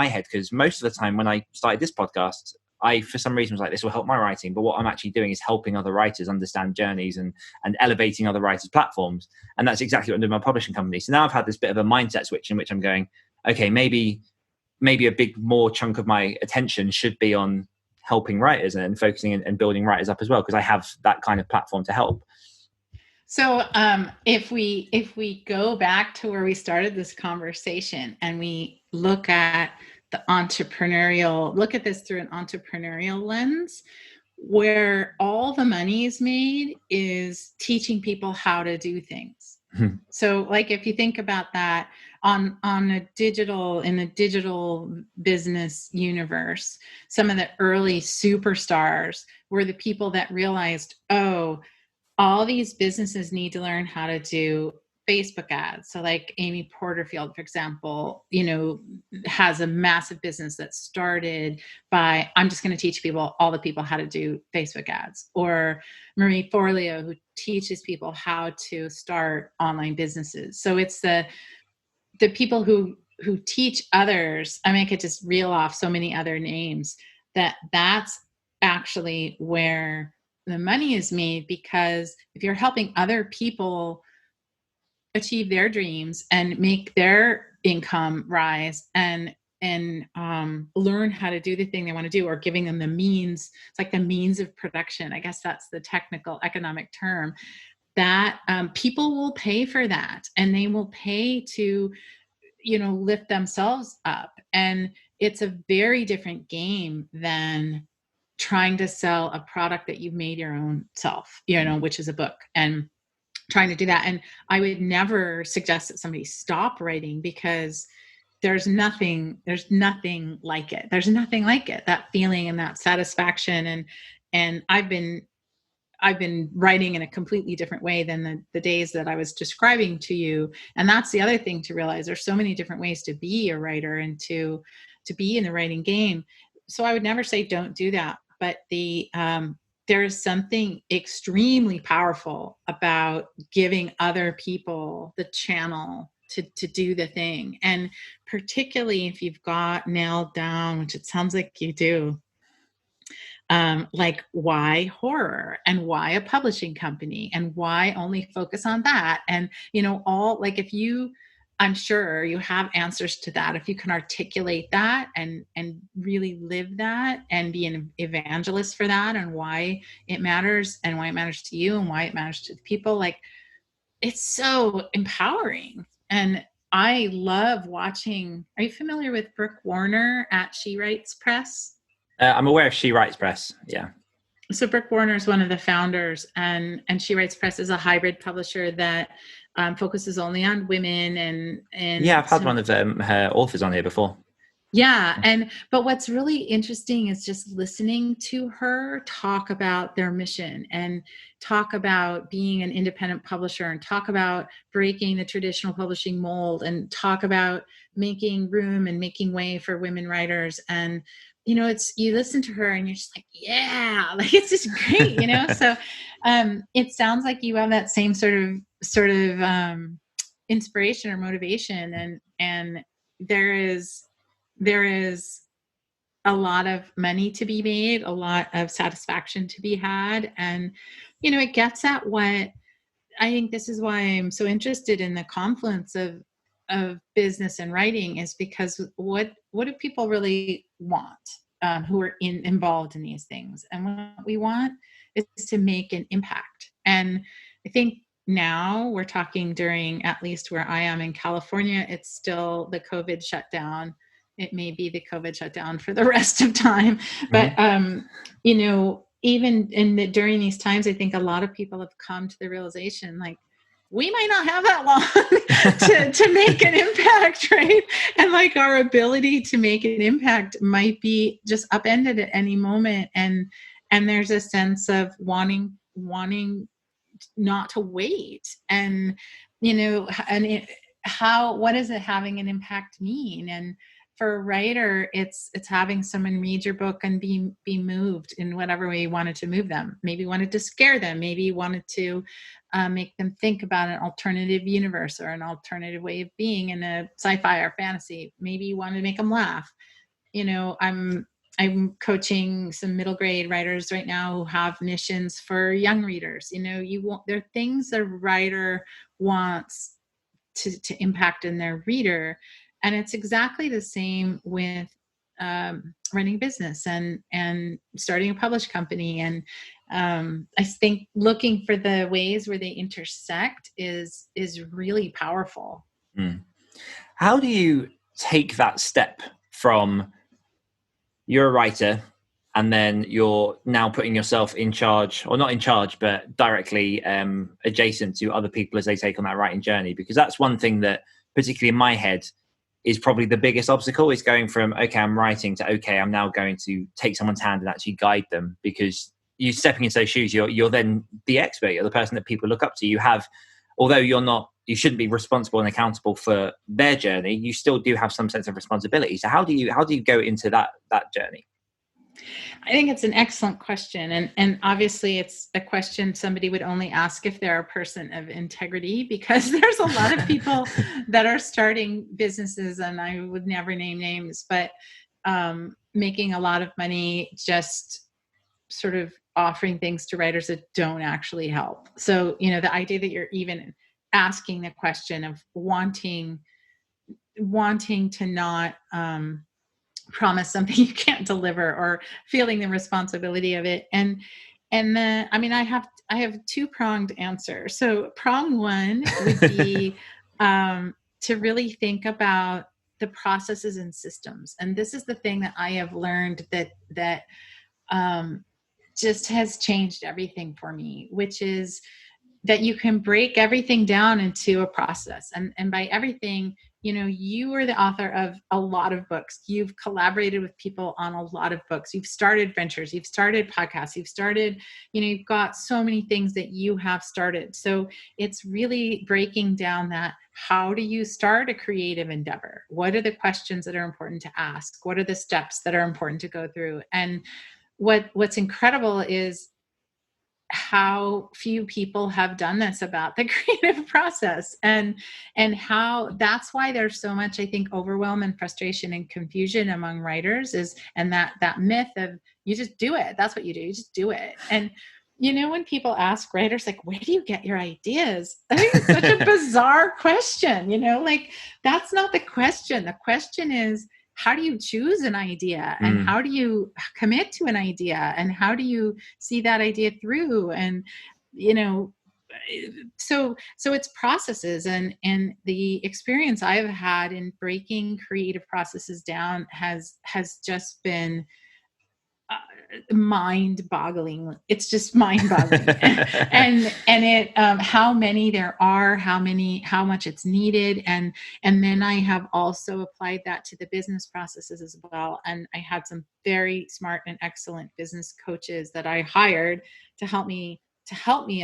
head, because most of the time when I started this podcast, I, for some reason, was like, this will help my writing. But what I'm actually doing is helping other writers understand journeys and elevating other writers' platforms. And that's exactly what I'm doing in my publishing company. So now I've had this bit of a mindset switch in which I'm going, okay, maybe a big more chunk of my attention should be on helping writers and focusing and building writers up as well, because I have that kind of platform to help. So if we go back to where we started this conversation and we look at the look at this through an entrepreneurial lens, where all the money is made is teaching people how to do things. So like, if you think about that in a digital business universe, some of the early superstars were the people that realized, oh, all these businesses need to learn how to do Facebook ads. So like Amy Porterfield, for example, has a massive business that started by, I'm just going to teach all the people how to do Facebook ads. Or Marie Forleo, who teaches people how to start online businesses. So it's the people who teach others. I mean, I could just reel off so many other names that's actually where the money is made, because if you're helping other people achieve their dreams and make their income rise and learn how to do the thing they want to do, or giving them the means, it's like the means of production, I guess that's the technical economic term, that people will pay for that, and they will pay to lift themselves up. And it's a very different game than trying to sell a product that you've made your own self, which is a book, and trying to do that. And I would never suggest that somebody stop writing, because there's nothing like it. There's nothing like it, that feeling and that satisfaction. And I've been writing in a completely different way than the days that I was describing to you. And that's the other thing to realize. There's so many different ways to be a writer and to be in the writing game. So I would never say don't do that. But there is something extremely powerful about giving other people the channel to do the thing. And particularly if you've got nailed down, which it sounds like you do, like why horror, and why a publishing company, and why only focus on that. And, I'm sure you have answers to that. If you can articulate that and really live that and be an evangelist for that, and why it matters, and why it matters to you, and why it matters to the people, like, it's so empowering. And I love watching. Are you familiar with Brooke Warner at She Writes Press? I'm aware of She Writes Press. Yeah. So Brooke Warner is one of the founders, and She Writes Press is a hybrid publisher that focuses only on women. And yeah, I've had one of her authors on here before. Yeah. But what's really interesting is just listening to her talk about their mission, and talk about being an independent publisher, and talk about breaking the traditional publishing mold, and talk about making room and making way for women writers. And, you listen to her and you're just like, yeah, like, it's just great, So it sounds like you have that same sort of inspiration or motivation. And there is a lot of money to be made, a lot of satisfaction to be had. And, it gets at what I think, this is why I'm so interested in the confluence of business and writing, is because what do people really want, who are involved in these things? And what we want is to make an impact. And I think now we're talking during, at least where I am in California, it's still the COVID shutdown. it may be the COVID shutdown for the rest of time. But, you know, even during these times, I think a lot of people have come to the realization, like, we might not have that long to make an impact, right? And like our ability to make an impact might be just upended at any moment. And there's a sense of wanting not to wait. And, you know, what does it having an impact mean? And for a writer, it's having someone read your book and be moved in whatever way you wanted to move them. Maybe you wanted to scare them. Maybe you wanted to make them think about an alternative universe or an alternative way of being in a sci-fi or fantasy. Maybe you wanted to make them laugh. You know, I'm coaching some middle grade writers right now who have missions for young readers. You know, there are things a writer wants to impact in their reader. And it's exactly the same with running a business and starting a published company. And I think looking for the ways where they intersect is really powerful. How do you take that step from you're a writer and then you're now putting yourself in charge, or not in charge, but directly adjacent to other people as they take on that writing journey? Because that's one thing that, particularly in my head, is probably the biggest obstacle, is going from, okay, I'm writing, to, okay, I'm now going to take someone's hand and actually guide them. Because you stepping into those shoes, you're then the expert, you're the person that people look up to. You have, although you shouldn't be responsible and accountable for their journey, you still do have some sense of responsibility. So how do you go into that journey? I think it's an excellent question. And obviously it's a question somebody would only ask if they're a person of integrity, because there's a lot of people that are starting businesses, and I would never name names, but making a lot of money just sort of offering things to writers that don't actually help. So, you know, the idea that you're even asking the question of wanting to not promise something you can't deliver, or feeling the responsibility of it. And then, I mean, I have 2-pronged answer. So prong one would be to really think about the processes and systems. And this is the thing that I have learned that just has changed everything for me, which is that you can break everything down into a process. And by everything, you know, you are the author of a lot of books. You've collaborated with people on a lot of books. You've started ventures, you've started podcasts, you've started, you know, you've got so many things that you have started. So it's really breaking down that, how do you start a creative endeavor? What are the questions that are important to ask? What are the steps that are important to go through? And what's incredible is how few people have done this about the creative process, and how that's why there's so much, I think, overwhelm and frustration and confusion among writers, and that myth of, you just do it. That's what you do. You just do it. And, you know, when people ask writers, like, where do you get your ideas? I think it's such a bizarre question, you know, like, that's not the question. The question is, how do you choose an idea, and how do you commit to an idea, and how do you see that idea through? And, you know, so it's processes, and the experience I've had in breaking creative processes down has just been mind-boggling. It's just mind-boggling. and it how many there are, how much it's needed, and then I have also applied that to the business processes as well. And I had some very smart and excellent business coaches that I hired to help me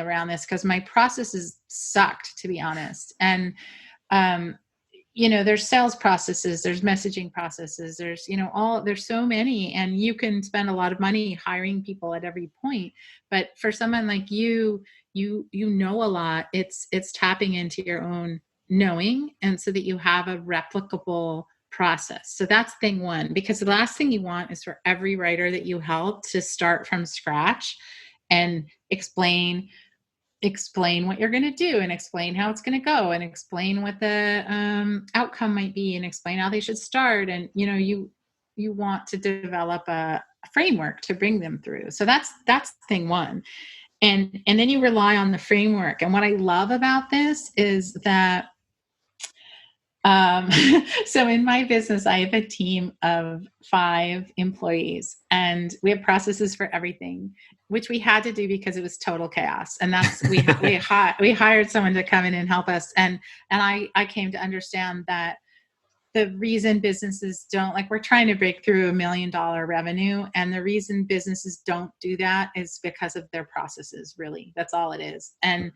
around this, because my processes sucked, to be honest. And you know, there's sales processes, there's messaging processes, there's, you know, there's so many, and you can spend a lot of money hiring people at every point. But for someone like you know a lot, it's tapping into your own knowing, and so that you have a replicable process. So that's thing one, because the last thing you want is for every writer that you help to start from scratch and explain what you're going to do, and explain how it's going to go, and explain what the outcome might be, and explain how they should start. And, you know, you want to develop a framework to bring them through. So that's thing one. And then you rely on the framework. And what I love about this is that Um, so in my business, I have a team of 5 employees, and we have processes for everything, which we had to do because it was total chaos. And that's we hired someone to come in and help us. And I came to understand that the reason businesses don't, like, we're trying to break through $1 million revenue. And the reason businesses don't do that is because of their processes, really. That's all it is. And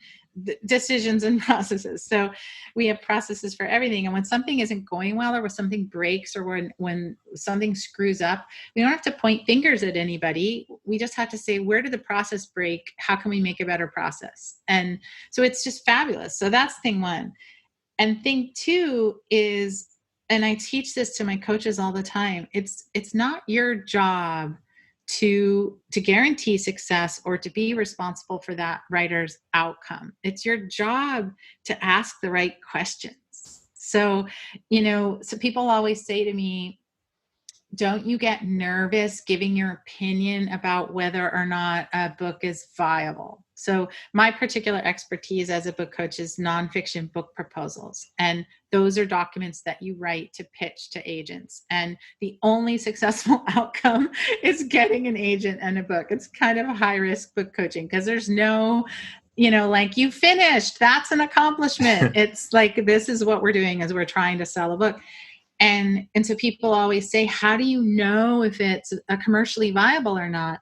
decisions and processes. So we have processes for everything. And when something isn't going well, or when something breaks, or when something screws up, we don't have to point fingers at anybody. We just have to say, where did the process break? How can we make a better process? And so it's just fabulous. So that's thing one. And thing two is, and I teach this to my coaches all the time, it's not your job to guarantee success or to be responsible for that writer's outcome. It's your job to ask the right questions. So, so people always say to me, don't you get nervous giving your opinion about whether or not a book is viable? So my particular expertise as a book coach is nonfiction book proposals. And those are documents that you write to pitch to agents. And the only successful outcome is getting an agent and a book. It's kind of a high risk book coaching because there's no, like, you finished, that's an accomplishment. It's like, this is what we're doing as we're trying to sell a book. And so people always say, how do you know if it's a commercially viable or not?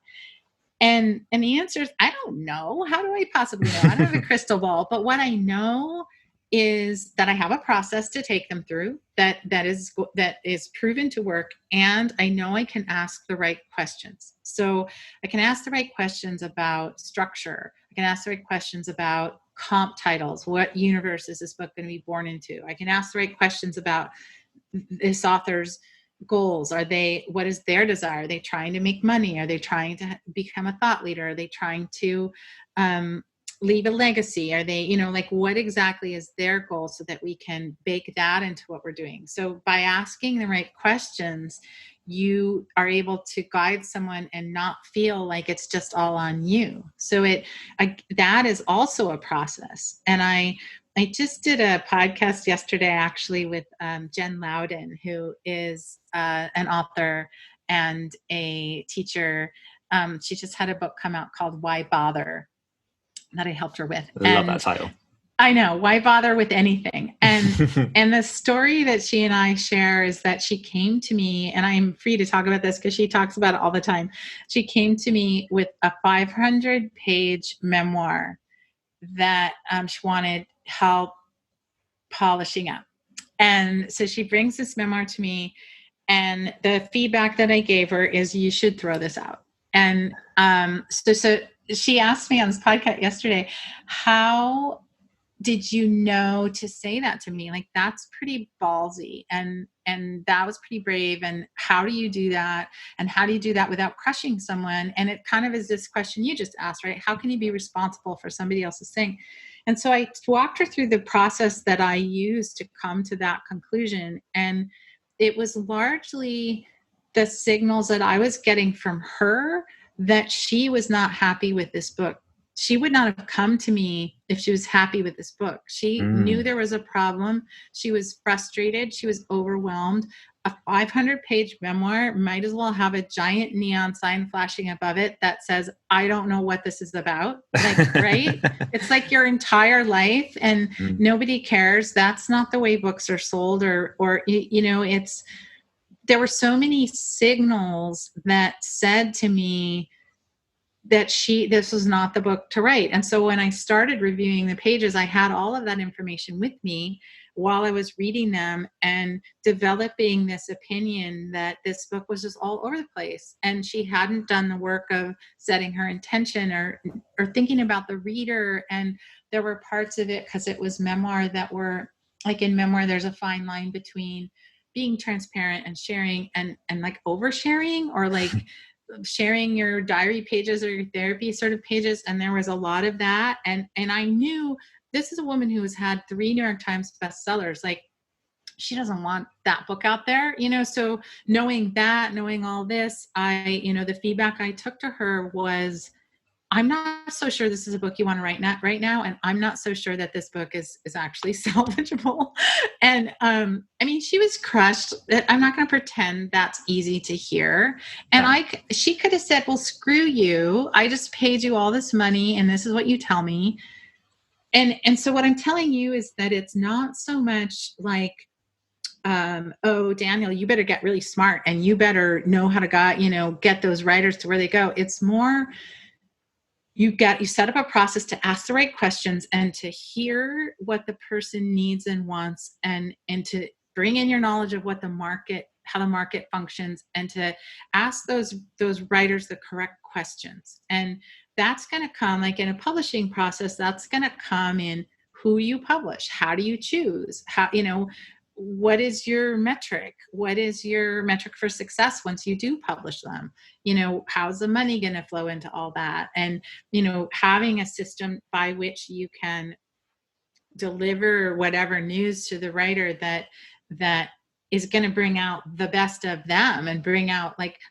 And the answer is, I don't know. How do I possibly know? I don't have a crystal ball. But what I know is that I have a process to take them through that is proven to work. And I know I can ask the right questions. So I can ask the right questions about structure. I can ask the right questions about comp titles. What universe is this book going to be born into? I can ask the right questions about this author's goals. What is their desire? Are they trying to make money? Are they trying to become a thought leader? Are they trying to leave a legacy? Are they, what exactly is their goal, so that we can bake that into what we're doing? So by asking the right questions, you are able to guide someone and not feel like it's just all on you. So that is also a process. And I just did a podcast yesterday, actually, with Jen Loudon, who is an author and a teacher. She just had a book come out called Why Bother, that I helped her with. Love that title. I know, why bother with anything? And and the story that she and I share is that she came to me, and I'm free to talk about this because she talks about it all the time. She came to me with a 500-page memoir that she wanted help polishing up. And so she brings this memoir to me, and the feedback that I gave her is, you should throw this out. And so she asked me on this podcast yesterday, how did you know to say that to me? Like, that's pretty ballsy, and that was pretty brave. And how do you do that? And how do you do that without crushing someone? And it kind of is this question you just asked, right? How can you be responsible for somebody else's thing? And so I walked her through the process that I used to come to that conclusion. And it was largely the signals that I was getting from her that she was not happy with this book. She would not have come to me if she was happy with this book. She knew there was a problem. She was frustrated. She was overwhelmed. A 500-page memoir might as well have a giant neon sign flashing above it that says, I don't know what this is about. Like, right? It's like your entire life, and nobody cares. That's not the way books are sold, or there were so many signals that said to me that this was not the book to write. And so when I started reviewing the pages, I had all of that information with me while I was reading them and developing this opinion that this book was just all over the place. And she hadn't done the work of setting her intention or thinking about the reader. And there were parts of it, because it was memoir, that were like, in memoir, there's a fine line between being transparent and sharing and like oversharing, or like sharing your diary pages or your therapy sort of pages. And there was a lot of that. And I knew this is a woman who has had 3 New York Times bestsellers. Like, she doesn't want that book out there, so knowing all this, the feedback I took to her was, I'm not so sure this is a book you want to write right now. And I'm not so sure that this book is actually salvageable. And I mean, she was crushed. I'm not going to pretend that's easy to hear. And she could have said, well, screw you. I just paid you all this money and this is what you tell me. And so what I'm telling you is that it's not so much like, oh, Daniel, you better get really smart and you better know how to get those writers to where they go. It's more, you set up a process to ask the right questions and to hear what the person needs and wants, and to bring in your knowledge of what how the market functions, and to ask those writers the correct questions. And that's going to come, like in a publishing process, that's going to come in who you publish. How do you choose? What is your metric? What is your metric for success once you do publish them? How's the money going to flow into all that? And, having a system by which you can deliver whatever news to the writer that is going to bring out the best of them and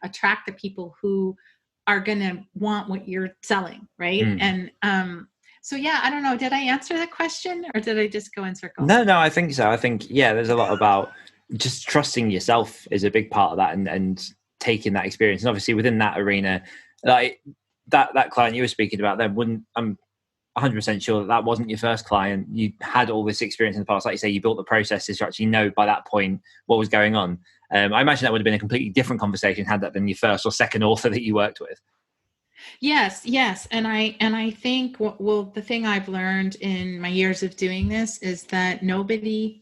attract the people who are going to want what you're selling. Right. And, so yeah, I don't know. Did I answer the question or did I just go in circles? No, I think so. I think, there's a lot about just trusting yourself is a big part of that, and taking that experience. And obviously within that arena, like that client you were speaking about, I'm 100% sure that wasn't your first client. You had all this experience in the past. Like you say, you built the processes to actually know by that point what was going on. I imagine that would have been a completely different conversation had that been your first or second author that you worked with. Yes. And I think, the thing I've learned in my years of doing this is that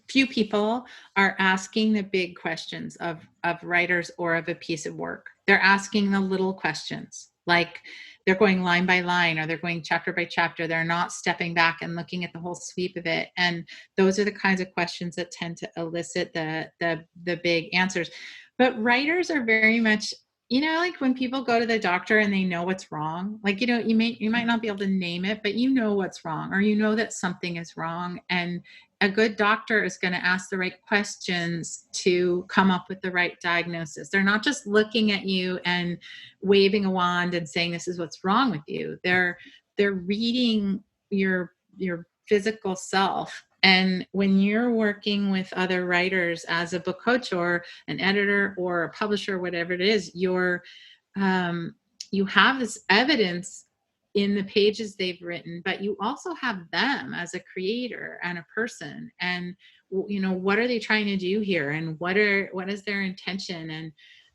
few people are asking the big questions of writers or of a piece of work. They're asking the little questions, like they're going line by line or they're going chapter by chapter. They're not stepping back and looking at the whole sweep of it. And those are the kinds of questions that tend to elicit the big answers. But writers are very much, like when people go to the doctor and they know what's wrong, like, you might not be able to name it, but what's wrong, or that something is wrong. And a good doctor is going to ask the right questions to come up with the right diagnosis. They're not just looking at you and waving a wand and saying, this is what's wrong with you. They're reading your physical self. And when you're working with other writers as a book coach or an editor or a publisher, whatever it is, you have this evidence in the pages they've written, but you also have them as a creator and a person. And, what are they trying to do here? And what is their intention?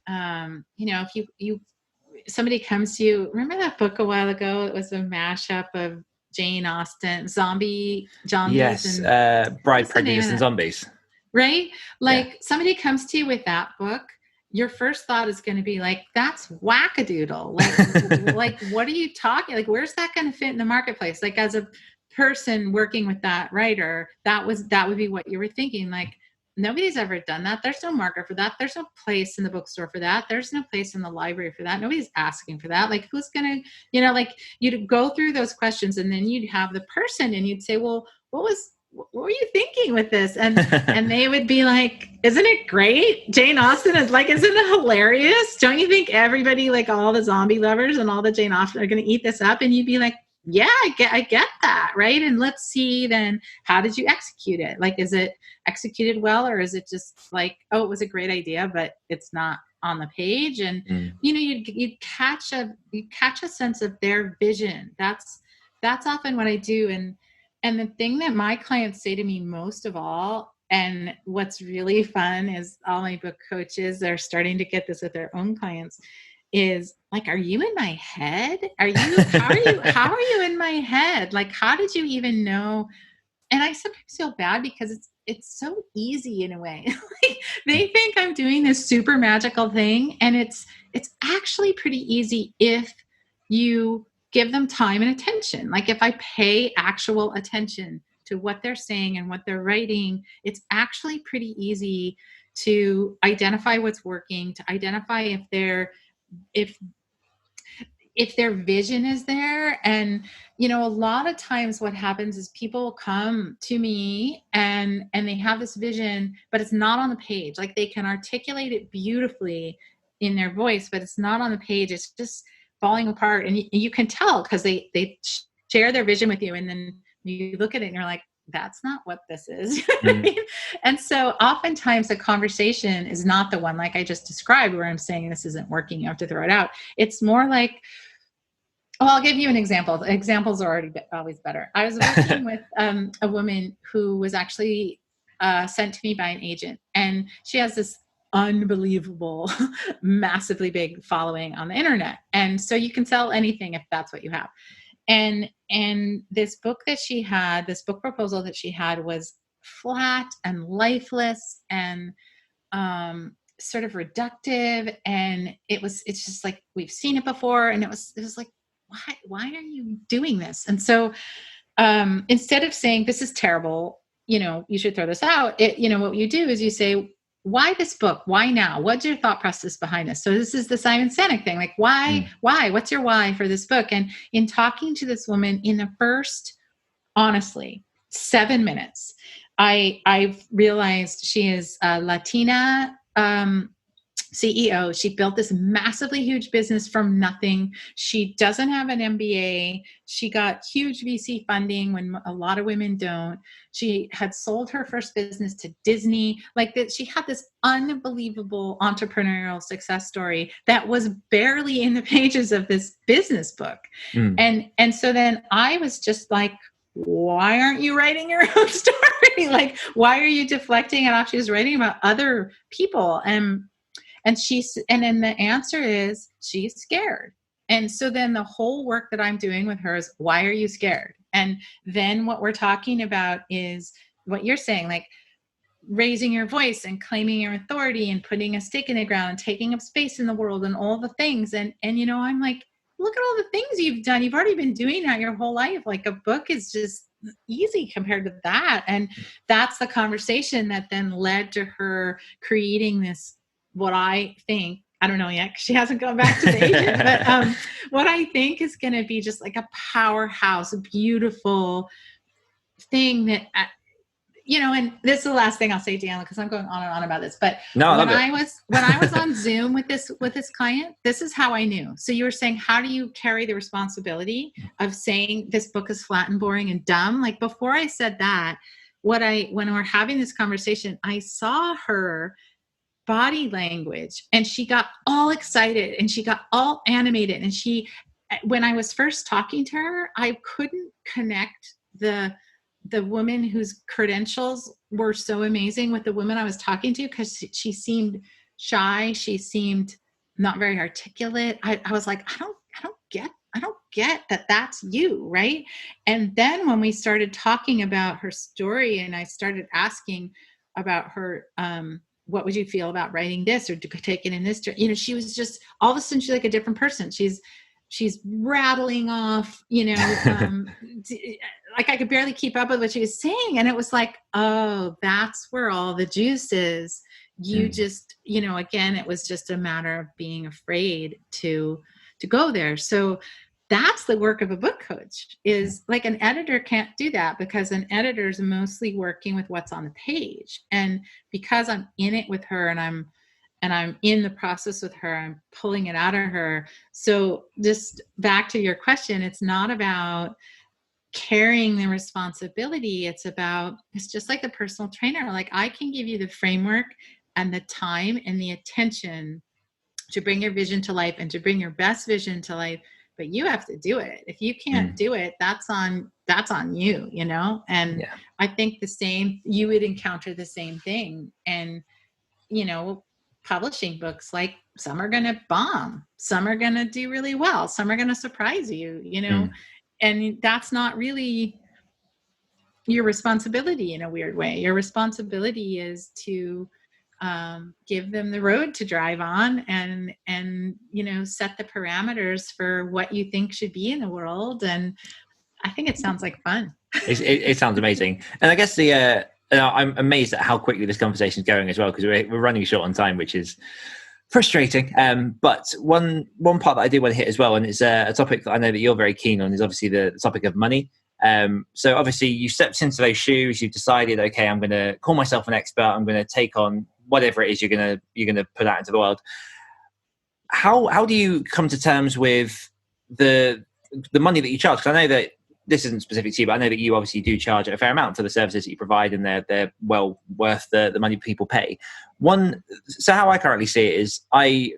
And, if somebody comes to you, remember that book a while ago? It was a mashup of Jane Austen, zombies. Yes, Bride, Prejudice and Zombies. Right? Somebody comes to you with that book, your first thought is going to be like, that's wackadoodle. Like, what are you talking? Like, where's that going to fit in the marketplace? Like, as a person working with that writer, that would be what you were thinking. Like, nobody's ever done that. There's no market for that. There's no place in the bookstore for that. There's no place in the library for that. Nobody's asking for that. Like, who's going to, you'd go through those questions and then you'd have the person and you'd say, well, what were you thinking with this? And and they would be like, isn't it great? Jane Austen is like, isn't it hilarious? Don't you think everybody, like all the zombie lovers and all the Jane Austen are going to eat this up? And you'd be like, yeah, I get that. Right. And let's see then, how did you execute it? Like, is it executed well, or is it just like, oh, it was a great idea, but it's not on the page? And, you'd catch a sense of their vision. That's often what I do. And the thing that my clients say to me most of all, and what's really fun is all my book coaches are starting to get this with their own clients, is like, are you in my head? How are you in my head? Like, how did you even know? And I sometimes feel bad because it's so easy in a way. Like, they think I'm doing this super magical thing, and it's actually pretty easy if you give them time and attention. Like, if I pay actual attention to what they're saying and what they're writing, it's actually pretty easy to identify what's working, to identify if their vision is there. And, a lot of times what happens is people come to me and they have this vision, but it's not on the page. Like, they can articulate it beautifully in their voice, but it's not on the page. It's just falling apart, and you can tell because they share their vision with you, and then you look at it and you're like, that's not what this is. And so oftentimes the conversation is not the one like I just described, where I'm saying this isn't working, you have to throw it out. It's more like, well, I'll give you an example. Examples are always better. I was working with a woman who was actually sent to me by an agent, and she has this unbelievable, massively big following on the internet. And so you can sell anything if that's what you have. And this book that she had, this book proposal that she had, was flat and lifeless and sort of reductive. And it's just like, we've seen it before. And it was like, why are you doing this? And so instead of saying, this is terrible, you should throw this out, what you do is you say, why this book? Why now? What's your thought process behind this? So this is the Simon Sinek thing. Like, why? What's your why for this book? And in talking to this woman in the first, honestly, 7 minutes, I've realized she is a Latina CEO. She built this massively huge business from nothing. She doesn't have an MBA. She got huge VC funding when a lot of women don't. She had sold her first business to Disney. Like that, she had this unbelievable entrepreneurial success story that was barely in the pages of this business book. And so then I was just like, why aren't you writing your own story? Like, why are you deflecting it off? She was writing about other people. And then the answer is she's scared. And so then the whole work that I'm doing with her is, why are you scared? And then what we're talking about is what you're saying, like raising your voice and claiming your authority and putting a stake in the ground and taking up space in the world and all the things. And I'm like, look at all the things you've done. You've already been doing that your whole life. Like a book is just easy compared to that. And that's the conversation that then led to her creating this, what I think, I don't know yet, because she hasn't gone back to the agent, but what I think is going to be just like a powerhouse, a beautiful thing that, and this is the last thing I'll say, Deanna, because I'm going on and on about this. But when I was on Zoom with this client, this is how I knew. So you were saying, how do you carry the responsibility of saying this book is flat and boring and dumb? Like before I said that, when we're having this conversation, I saw her body language and she got all excited and she got all animated. And when I was first talking to her, I couldn't connect the woman whose credentials were so amazing with the woman I was talking to, because she seemed shy. She seemed not very articulate. I was like, I don't get that that's you, right? And then when we started talking about her story and I started asking about her, what would you feel about writing this or take it in this? She was just, all of a sudden she's like a different person. She's rattling off, like I could barely keep up with what she was saying. And it was like, oh, that's where all the juice is. You just, again, it was just a matter of being afraid to go there. So that's the work of a book coach, is like an editor can't do that, because an editor is mostly working with what's on the page. And because I'm in it with her and I'm in the process with her, I'm pulling it out of her. So just back to your question, it's not about carrying the responsibility. It's just like the personal trainer. Like I can give you the framework and the time and the attention to bring your vision to life and to bring your best vision to life. But you have to do it. If you can't do it, that's on you, And I think you would encounter the same thing. And, publishing books, like some are going to bomb, some are going to do really well, some are going to surprise you, and that's not really your responsibility in a weird way. Your responsibility is to give them the road to drive on and set the parameters for what you think should be in the world. And I think it sounds like fun. It sounds amazing. And I guess I'm amazed at how quickly this conversation is going as well, because we're running short on time, which is frustrating. But one part that I do want to hit as well, and it's a topic that I know that you're very keen on, is obviously the topic of money. So obviously you stepped into those shoes, you've decided, okay, I'm going to call myself an expert. I'm going to take on whatever it is you're going to put out into the world. how do you come to terms with the money that you charge? Because I know that this isn't specific to you, but I know that you obviously do charge a fair amount for the services that you provide, and they're well worth the money people pay. So how I currently see it is,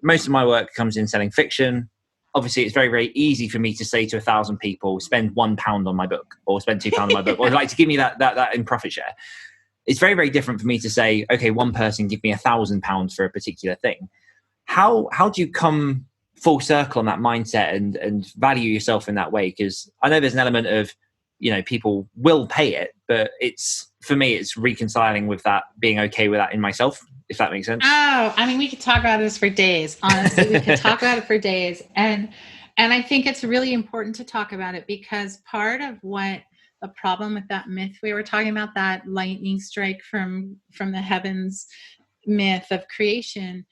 most of my work comes in selling fiction. Obviously, it's very, very easy for me to say to 1,000 people, spend £1 on my book, or spend £2 on my book, or like to give me that in profit share. It's very, very different for me to say, okay, one person give me £1,000 for a particular thing. How do you come full circle on that mindset and value yourself in that way? Because I know there's an element of, people will pay it, but for me, it's reconciling with that, being okay with that in myself, if that makes sense. Oh, I mean, we could talk about this for days. Honestly, we could talk about it for days. And I think it's really important to talk about it, because part of what the problem with that myth we were talking about, that lightning strike from the heavens myth of creation,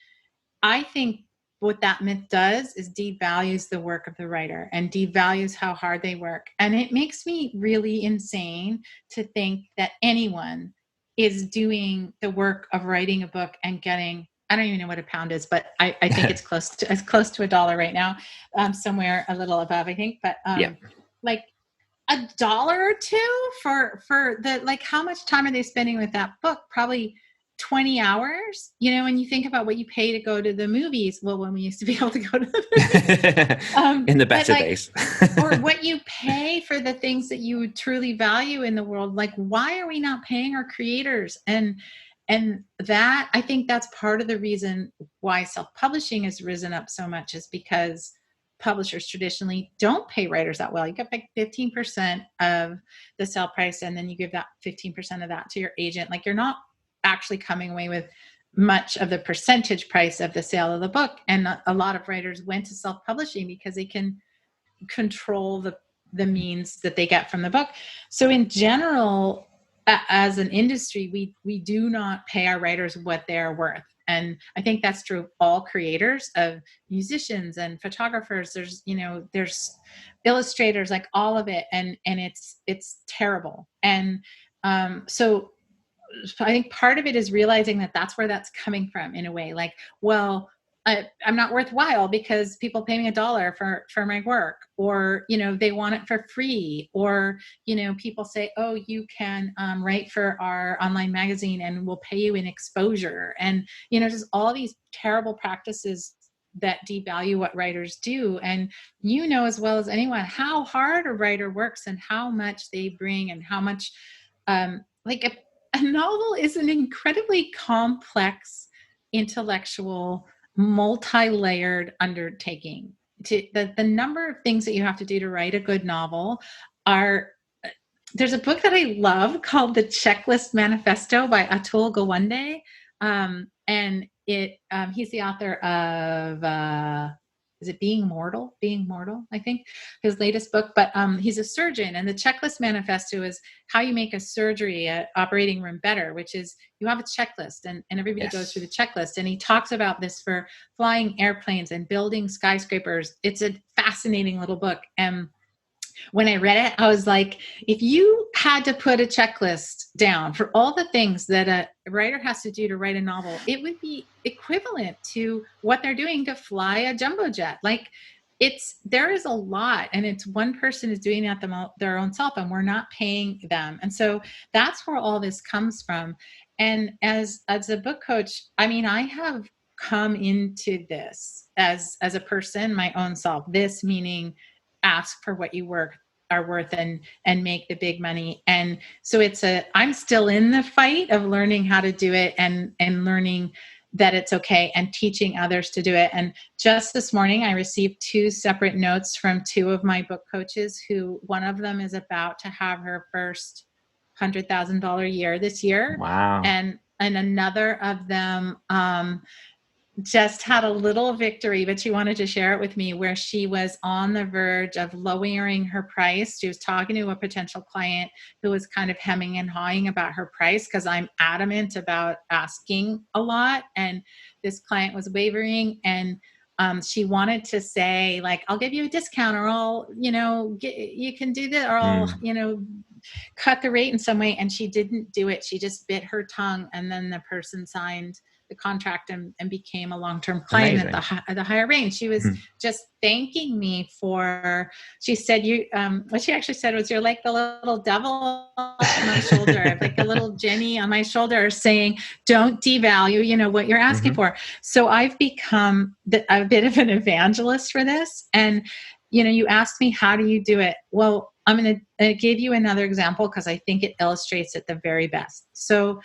I think what that myth does is devalues the work of the writer and devalues how hard they work. And it makes me really insane to think that anyone is doing the work of writing a book and getting, I don't even know what a pound is, but I think it's close to $1 right now, somewhere a little above, I think. But like $1 or $2 for the, like, how much time are they spending with that book? Probably 20 hours, when you think about what you pay to go to the movies. Well, when we used to be able to go to the movies. In the better days. Or what you pay for the things that you truly value in the world. Like, why are we not paying our creators? And that, I think that's part of the reason why self-publishing has risen up so much, is because publishers traditionally don't pay writers that well. You get like 15% of the sale price, and then you give that 15% of that to your agent. Like, you're not actually coming away with much of the percentage price of the sale of the book. And a lot of writers went to self-publishing because they can control the means that they get from the book. So in general, as an industry, we do not pay our writers what they're worth. And I think that's true of all creators, of musicians and photographers. There's illustrators, like all of it. And it's terrible. And so I think part of it is realizing that that's where that's coming from, in a way. Like, well, I'm not worthwhile because people pay me $1 for my work, or, they want it for free, or, people say, oh, you can write for our online magazine and we'll pay you in exposure. And, just all these terrible practices that devalue what writers do. And as well as anyone, how hard a writer works and how much they bring, and how much, a novel is an incredibly complex, intellectual, multi-layered undertaking. The number of things that you have to do to write a good novel are, there's a book that I love called The Checklist Manifesto by Atul Gawande. And he's the author of, is it Being Mortal, I think, his latest book. But he's a surgeon, and the Checklist Manifesto is how you make a surgery, a operating room better, which is you have a checklist, and everybody goes through the checklist. And he talks about this for flying airplanes and building skyscrapers. It's a fascinating little book. And when I read it, I was like, if you had to put a checklist down for all the things that a writer has to do to write a novel, it would be equivalent to what they're doing to fly a jumbo jet. Like, there is a lot, and it's one person is doing it their own self, and we're not paying them. And so that's where all this comes from. And as a book coach, I mean, I have come into this as a person, my own self, this meaning ask for what you are worth and make the big money. And so I'm still in the fight of learning how to do it, and learning that it's okay, and teaching others to do it. And just this morning, I received 2 separate notes from 2 of my book coaches, who one of them is about to have her first $100,000 year this year. Wow. And another of them, just had a little victory, but she wanted to share it with me, where she was on the verge of lowering her price. She was talking to a potential client who was kind of hemming and hawing about her price, because I'm adamant about asking a lot. And this client was wavering, and she wanted to say, like, I'll give you a discount, or I'll, you can do that, or I'll, cut the rate in some way. And she didn't do it. She just bit her tongue. And then the person signed the contract and became a long-term client at the higher range. She was just thanking me for, she said, what she actually said was, you're like the little devil on my shoulder, like a little Jennie on my shoulder saying, don't devalue, what you're asking for. So I've become a bit of an evangelist for this. And, you asked me, how do you do it? Well, I'm going to give you another example because I think it illustrates it the very best. So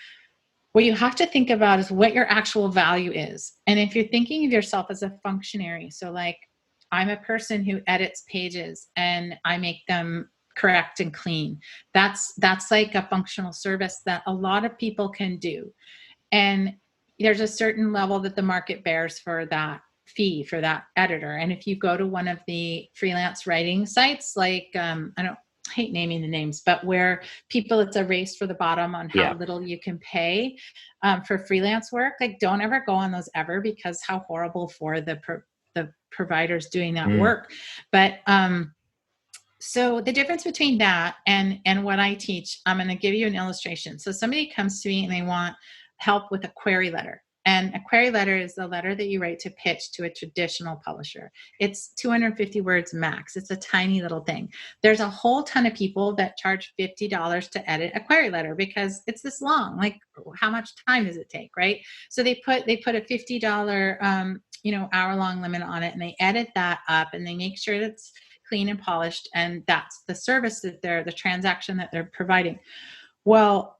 what you have to think about is what your actual value is. And if you're thinking of yourself as a functionary, so like I'm a person who edits pages and I make them correct and clean. That's like a functional service that a lot of people can do. And there's a certain level that the market bears for that fee for that editor. And if you go to one of the freelance writing sites, like I hate naming the names, but where it's a race for the bottom on how little you can pay for freelance work, like don't ever go on those ever, because how horrible for the providers doing that work. But so the difference between that and what I teach, I'm going to give you an illustration. So somebody comes to me and they want help with a query letter. And a query letter is the letter that you write to pitch to a traditional publisher. It's 250 words max. It's a tiny little thing. There's a whole ton of people that charge $50 to edit a query letter because it's this long. Like, how much time does it take, right? So they put a $50 hour-long limit on it, and they edit that up, and they make sure it's clean and polished, and that's the service that the transaction that they're providing. Well,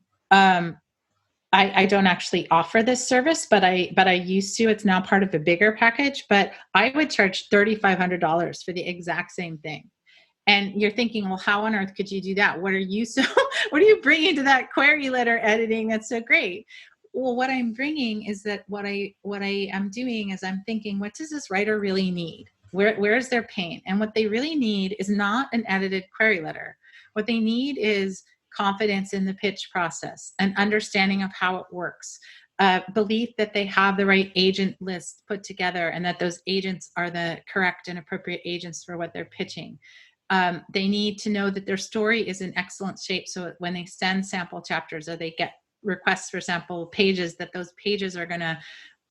I don't actually offer this service, but I used to. It's now part of a bigger package, but I would charge $3,500 for the exact same thing. And you're thinking, well, how on earth could you do that? What are you bringing to that query letter editing that's so great? Well, what I'm bringing is that what I am doing is I'm thinking, what does this writer really need? Where is their pain? And what they really need is not an edited query letter. What they need is confidence in the pitch process, an understanding of how it works, belief that they have the right agent list put together and that those agents are the correct and appropriate agents for what they're pitching. They need to know that their story is in excellent shape, so when they send sample chapters or they get requests for sample pages, that those pages are going to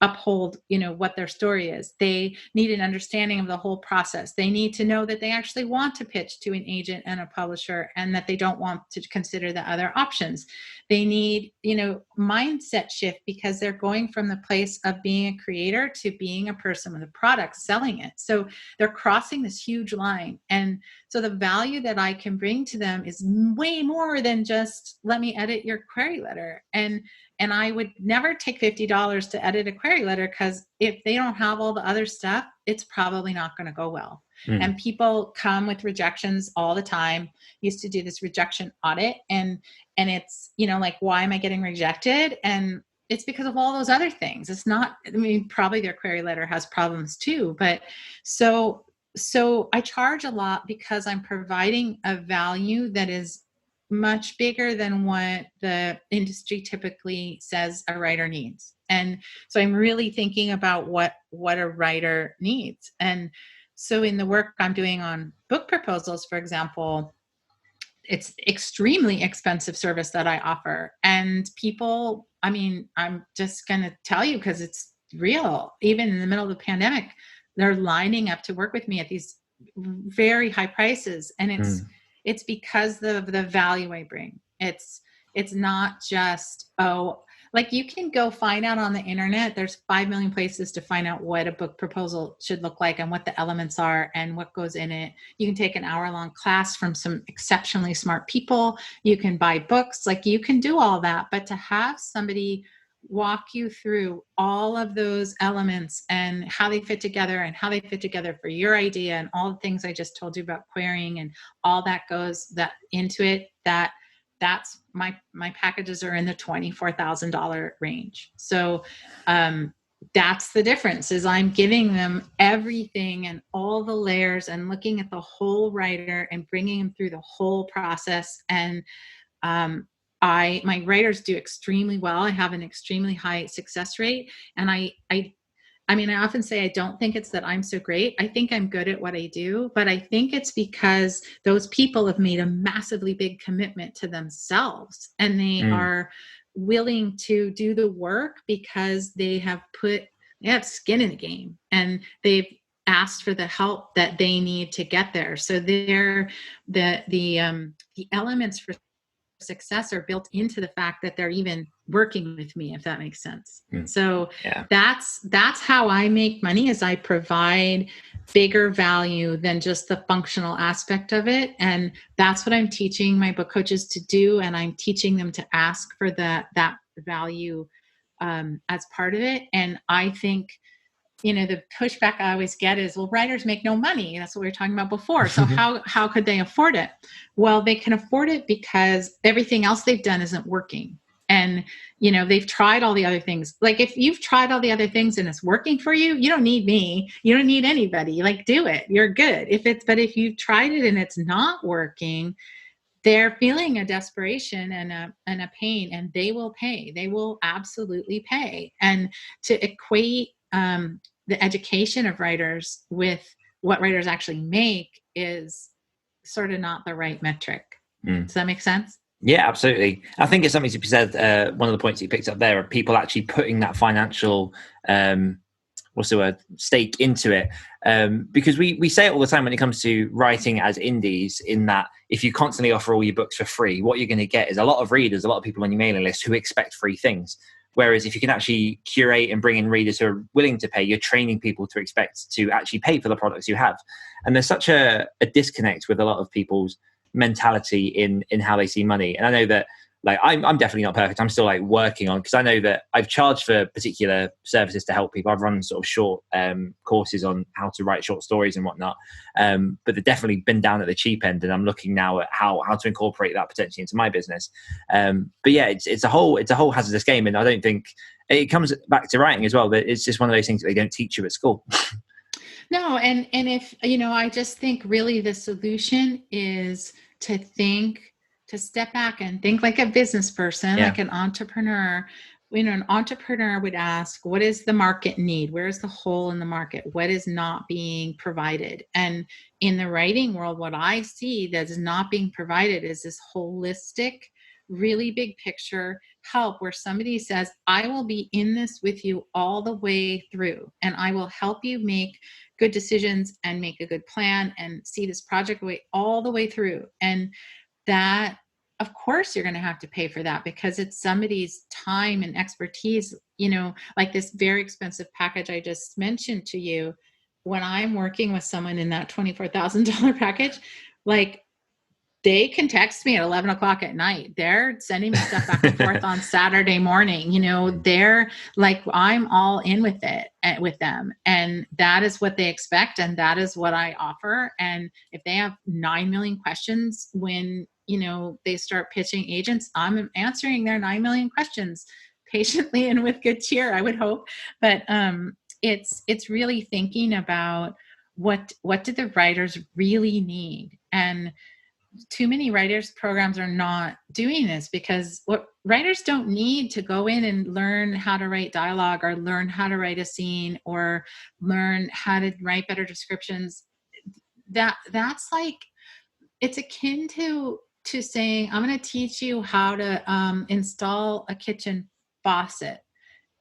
uphold, what their story is. They need an understanding of the whole process. They need to know that they actually want to pitch to an agent and a publisher and that they don't want to consider the other options. They need, mindset shift because they're going from the place of being a creator to being a person with a product selling it. So they're crossing this huge line. And so the value that I can bring to them is way more than just let me edit your query letter. And I would never take $50 to edit a query letter because if they don't have all the other stuff, it's probably not going to go well. And people come with rejections all the time. Used to do this rejection audit and it's, like, why am I getting rejected? And it's because of all those other things. It's not, probably their query letter has problems too, but so I charge a lot because I'm providing a value that is much bigger than what the industry typically says a writer needs. And so I'm really thinking about what a writer needs. And so in the work I'm doing on book proposals, for example, it's extremely expensive service that I offer. And people, I'm just going to tell you because it's real. Even in the middle of the pandemic, they're lining up to work with me at these very high prices. And it's because of the value I bring. It's not just, like you can go find out on the internet. There's 5 million places to find out what a book proposal should look like and what the elements are and what goes in it. You can take an hour-long class from some exceptionally smart people. You can buy books. Like you can do all that. But to have somebody walk you through all of those elements and how they fit together and how they fit together for your idea and all the things I just told you about querying and all that goes into it, that's my packages are in the $24,000 range. So that's the difference is I'm giving them everything and all the layers and looking at the whole writer and bringing them through the whole process. And my writers do extremely well. I have an extremely high success rate. And I often say I don't think it's that I'm so great. I think I'm good at what I do, but I think it's because those people have made a massively big commitment to themselves and they are willing to do the work because they have skin in the game, and they've asked for the help that they need to get there. So the elements for success are built into the fact that they're even working with me, if that makes sense. So that's how I make money, is I provide bigger value than just the functional aspect of it. And that's what I'm teaching my book coaches to do. And I'm teaching them to ask for that value as part of it. And I think, the pushback I always get is, well, writers make no money. That's what we were talking about before. So how could they afford it? Well, they can afford it because everything else they've done isn't working. And, they've tried all the other things. Like, if you've tried all the other things and it's working for you, you don't need me. You don't need anybody. Like, do it. You're good. But if you've tried it and it's not working, they're feeling a desperation and a pain, and they will pay. They will absolutely pay. And to equate the education of writers with what writers actually make is sort of not the right metric. Does that make sense? Yeah, absolutely. I think it's something to be said. One of the points you picked up there are people actually putting that financial, stake into it. Because we say it all the time when it comes to writing as indies, in that if you constantly offer all your books for free, what you're going to get is a lot of readers, a lot of people on your mailing list who expect free things. Whereas if you can actually curate and bring in readers who are willing to pay, you're training people to expect to actually pay for the products you have. And there's such a disconnect with a lot of people's mentality in how they see money. And I know that, like, I'm definitely not perfect. I'm still working on, because I know that I've charged for particular services to help people. I've run sort of short courses on how to write short stories and whatnot. But they've definitely been down at the cheap end, and I'm looking now at how to incorporate that potentially into my business. But yeah, it's a whole hazardous game, and I don't think it comes back to writing as well. But it's just one of those things that they don't teach you at school. No, and if I just think really the solution is to step back and think like a business person, like an entrepreneur. An entrepreneur would ask, what is the market need? Where is the hole in the market? What is not being provided? And in the writing world, what I see that is not being provided is this holistic, really big picture help, where somebody says, I will be in this with you all the way through, and I will help you make good decisions and make a good plan and see this project all the way through. And that, of course, you're going to have to pay for that, because it's somebody's time and expertise. Like this very expensive package I just mentioned to you, when I'm working with someone in that $24,000 package, like, they can text me at 11 o'clock at night. They're sending me stuff back and forth on Saturday morning. They're like, I'm all in with it, with them. And that is what they expect. And that is what I offer. And if they have 9 million questions when, they start pitching agents, I'm answering their 9 million questions patiently and with good cheer, I would hope. But it's really thinking about what do the writers really need. And too many writers programs are not doing this, because what writers don't need to go in and learn how to write dialogue, or learn how to write a scene, or learn how to write better descriptions. That's like, it's akin to saying, I'm going to teach you how to install a kitchen faucet,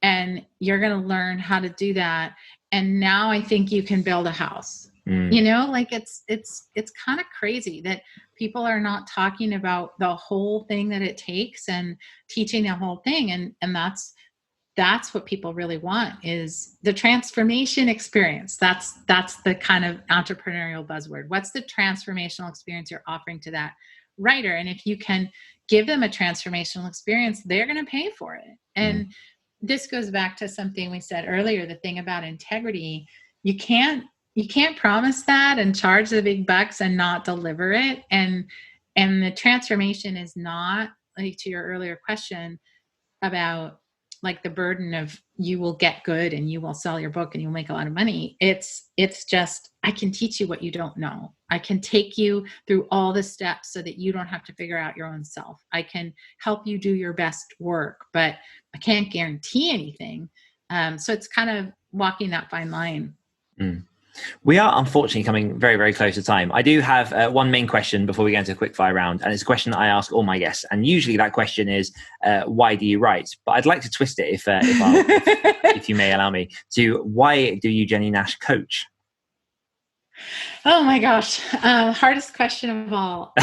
and you're going to learn how to do that. And now I think you can build a house. Like it's kind of crazy that people are not talking about the whole thing that it takes and teaching the whole thing. And that's what people really want, is the transformation experience. That's the kind of entrepreneurial buzzword. What's the transformational experience you're offering to that writer? And if you can give them a transformational experience, they're going to pay for it. And this goes back to something we said earlier, the thing about integrity. You can't promise that and charge the big bucks and not deliver it. And the transformation is not, like, to your earlier question about like the burden of you will get good and you will sell your book and you'll make a lot of money. It's just, I can teach you what you don't know. I can take you through all the steps so that you don't have to figure out your own self. I can help you do your best work, but I can't guarantee anything. So it's kind of walking that fine line. We are unfortunately coming very, very close to time. I do have one main question before we get into a quickfire round, and it's a question that I ask all my guests. And usually that question is, why do you write? But I'd like to twist it, if you may allow me, to why do you, Jennie Nash, coach? Oh my gosh, hardest question of all.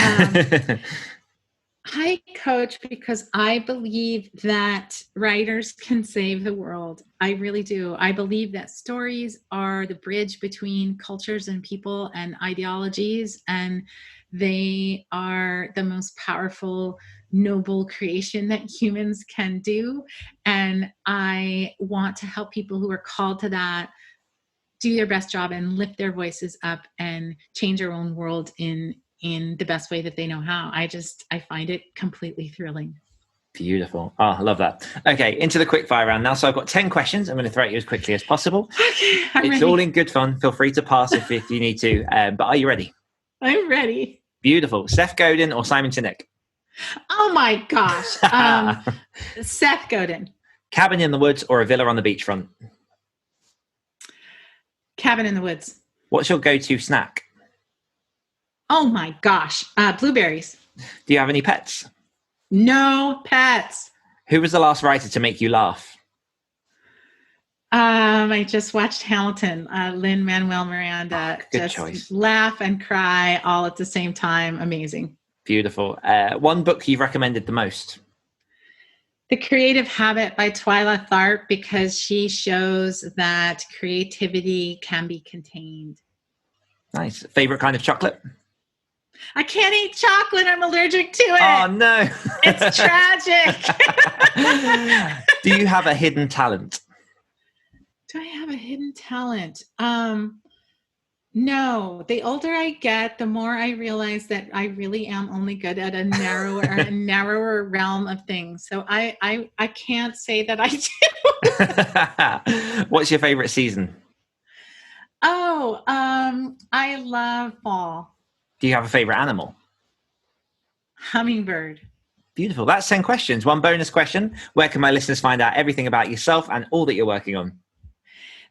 I coach because I believe that writers can save the world. I really do. I believe that stories are the bridge between cultures and people and ideologies, and they are the most powerful, noble creation that humans can do. And I want to help people who are called to that do their best job and lift their voices up and change our own world in the best way that they know how. I find it completely thrilling. Beautiful. Oh, I love that. Okay, into the quick fire round now. So I've got 10 questions. I'm going to throw at you as quickly as possible. Okay, I'm ready. All in good fun. Feel free to pass if you need to. But are you ready? I'm ready. Beautiful. Seth Godin or Simon Sinek? Oh my gosh. Seth Godin. Cabin in the woods or a villa on the beachfront? Cabin in the woods. What's your go-to snack? Oh my gosh. Blueberries. Do you have any pets? No pets. Who was the last writer to make you laugh? I just watched Hamilton. Lin-Manuel Miranda. Good choice. Laugh and cry all at the same time. Amazing. Beautiful. One book you've recommended the most? The Creative Habit by Twyla Tharp, because she shows that creativity can be contained. Nice. Favorite kind of chocolate? I can't eat chocolate. I'm allergic to it. Oh, no. It's tragic. Do you have a hidden talent? Do I have a hidden talent? No. The older I get, the more I realize that I really am only good at a narrower realm of things. So I can't say that I do. What's your favorite season? Oh, I love fall. Do you have a favorite animal? Hummingbird. Beautiful. That's 10 questions. One bonus question. Where can my listeners find out everything about yourself and all that you're working on?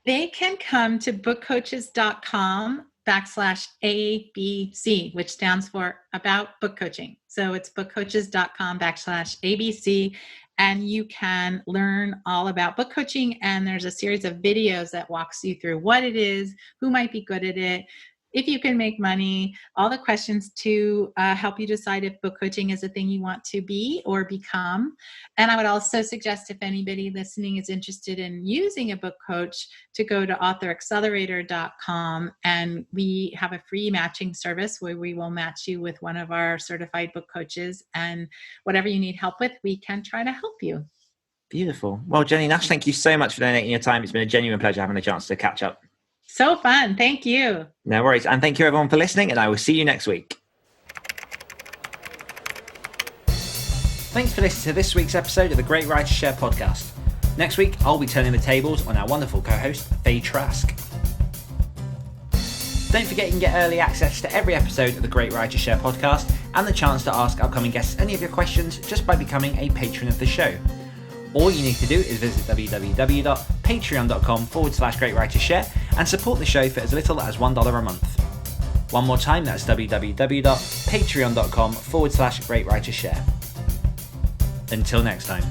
They can come to bookcoaches.com/ABC, which stands for About Book Coaching. So it's bookcoaches.com/ABC. And you can learn all about book coaching. And there's a series of videos that walks you through what it is, who might be good at it, if you can make money, all the questions to help you decide if book coaching is a thing you want to be or become. And I would also suggest, if anybody listening is interested in using a book coach, to go to authoraccelerator.com, and we have a free matching service where we will match you with one of our certified book coaches, and whatever you need help with, we can try to help you. Beautiful. Well, Jennie Nash, thank you so much for donating your time. It's been a genuine pleasure having a chance to catch up. So fun. Thank you. No worries. And thank you everyone for listening, and I will see you next week. Thanks for listening to this week's episode of the Great Writer Share podcast. Next week, I'll be turning the tables on our wonderful co-host, Faye Trask. Don't forget you can get early access to every episode of the Great Writer Share podcast and the chance to ask upcoming guests any of your questions just by becoming a patron of the show. All you need to do is visit www.patreon.com/greatwritershare and support the show for as little as $1 a month. One more time, that's www.patreon.com/greatwritershare. Until next time.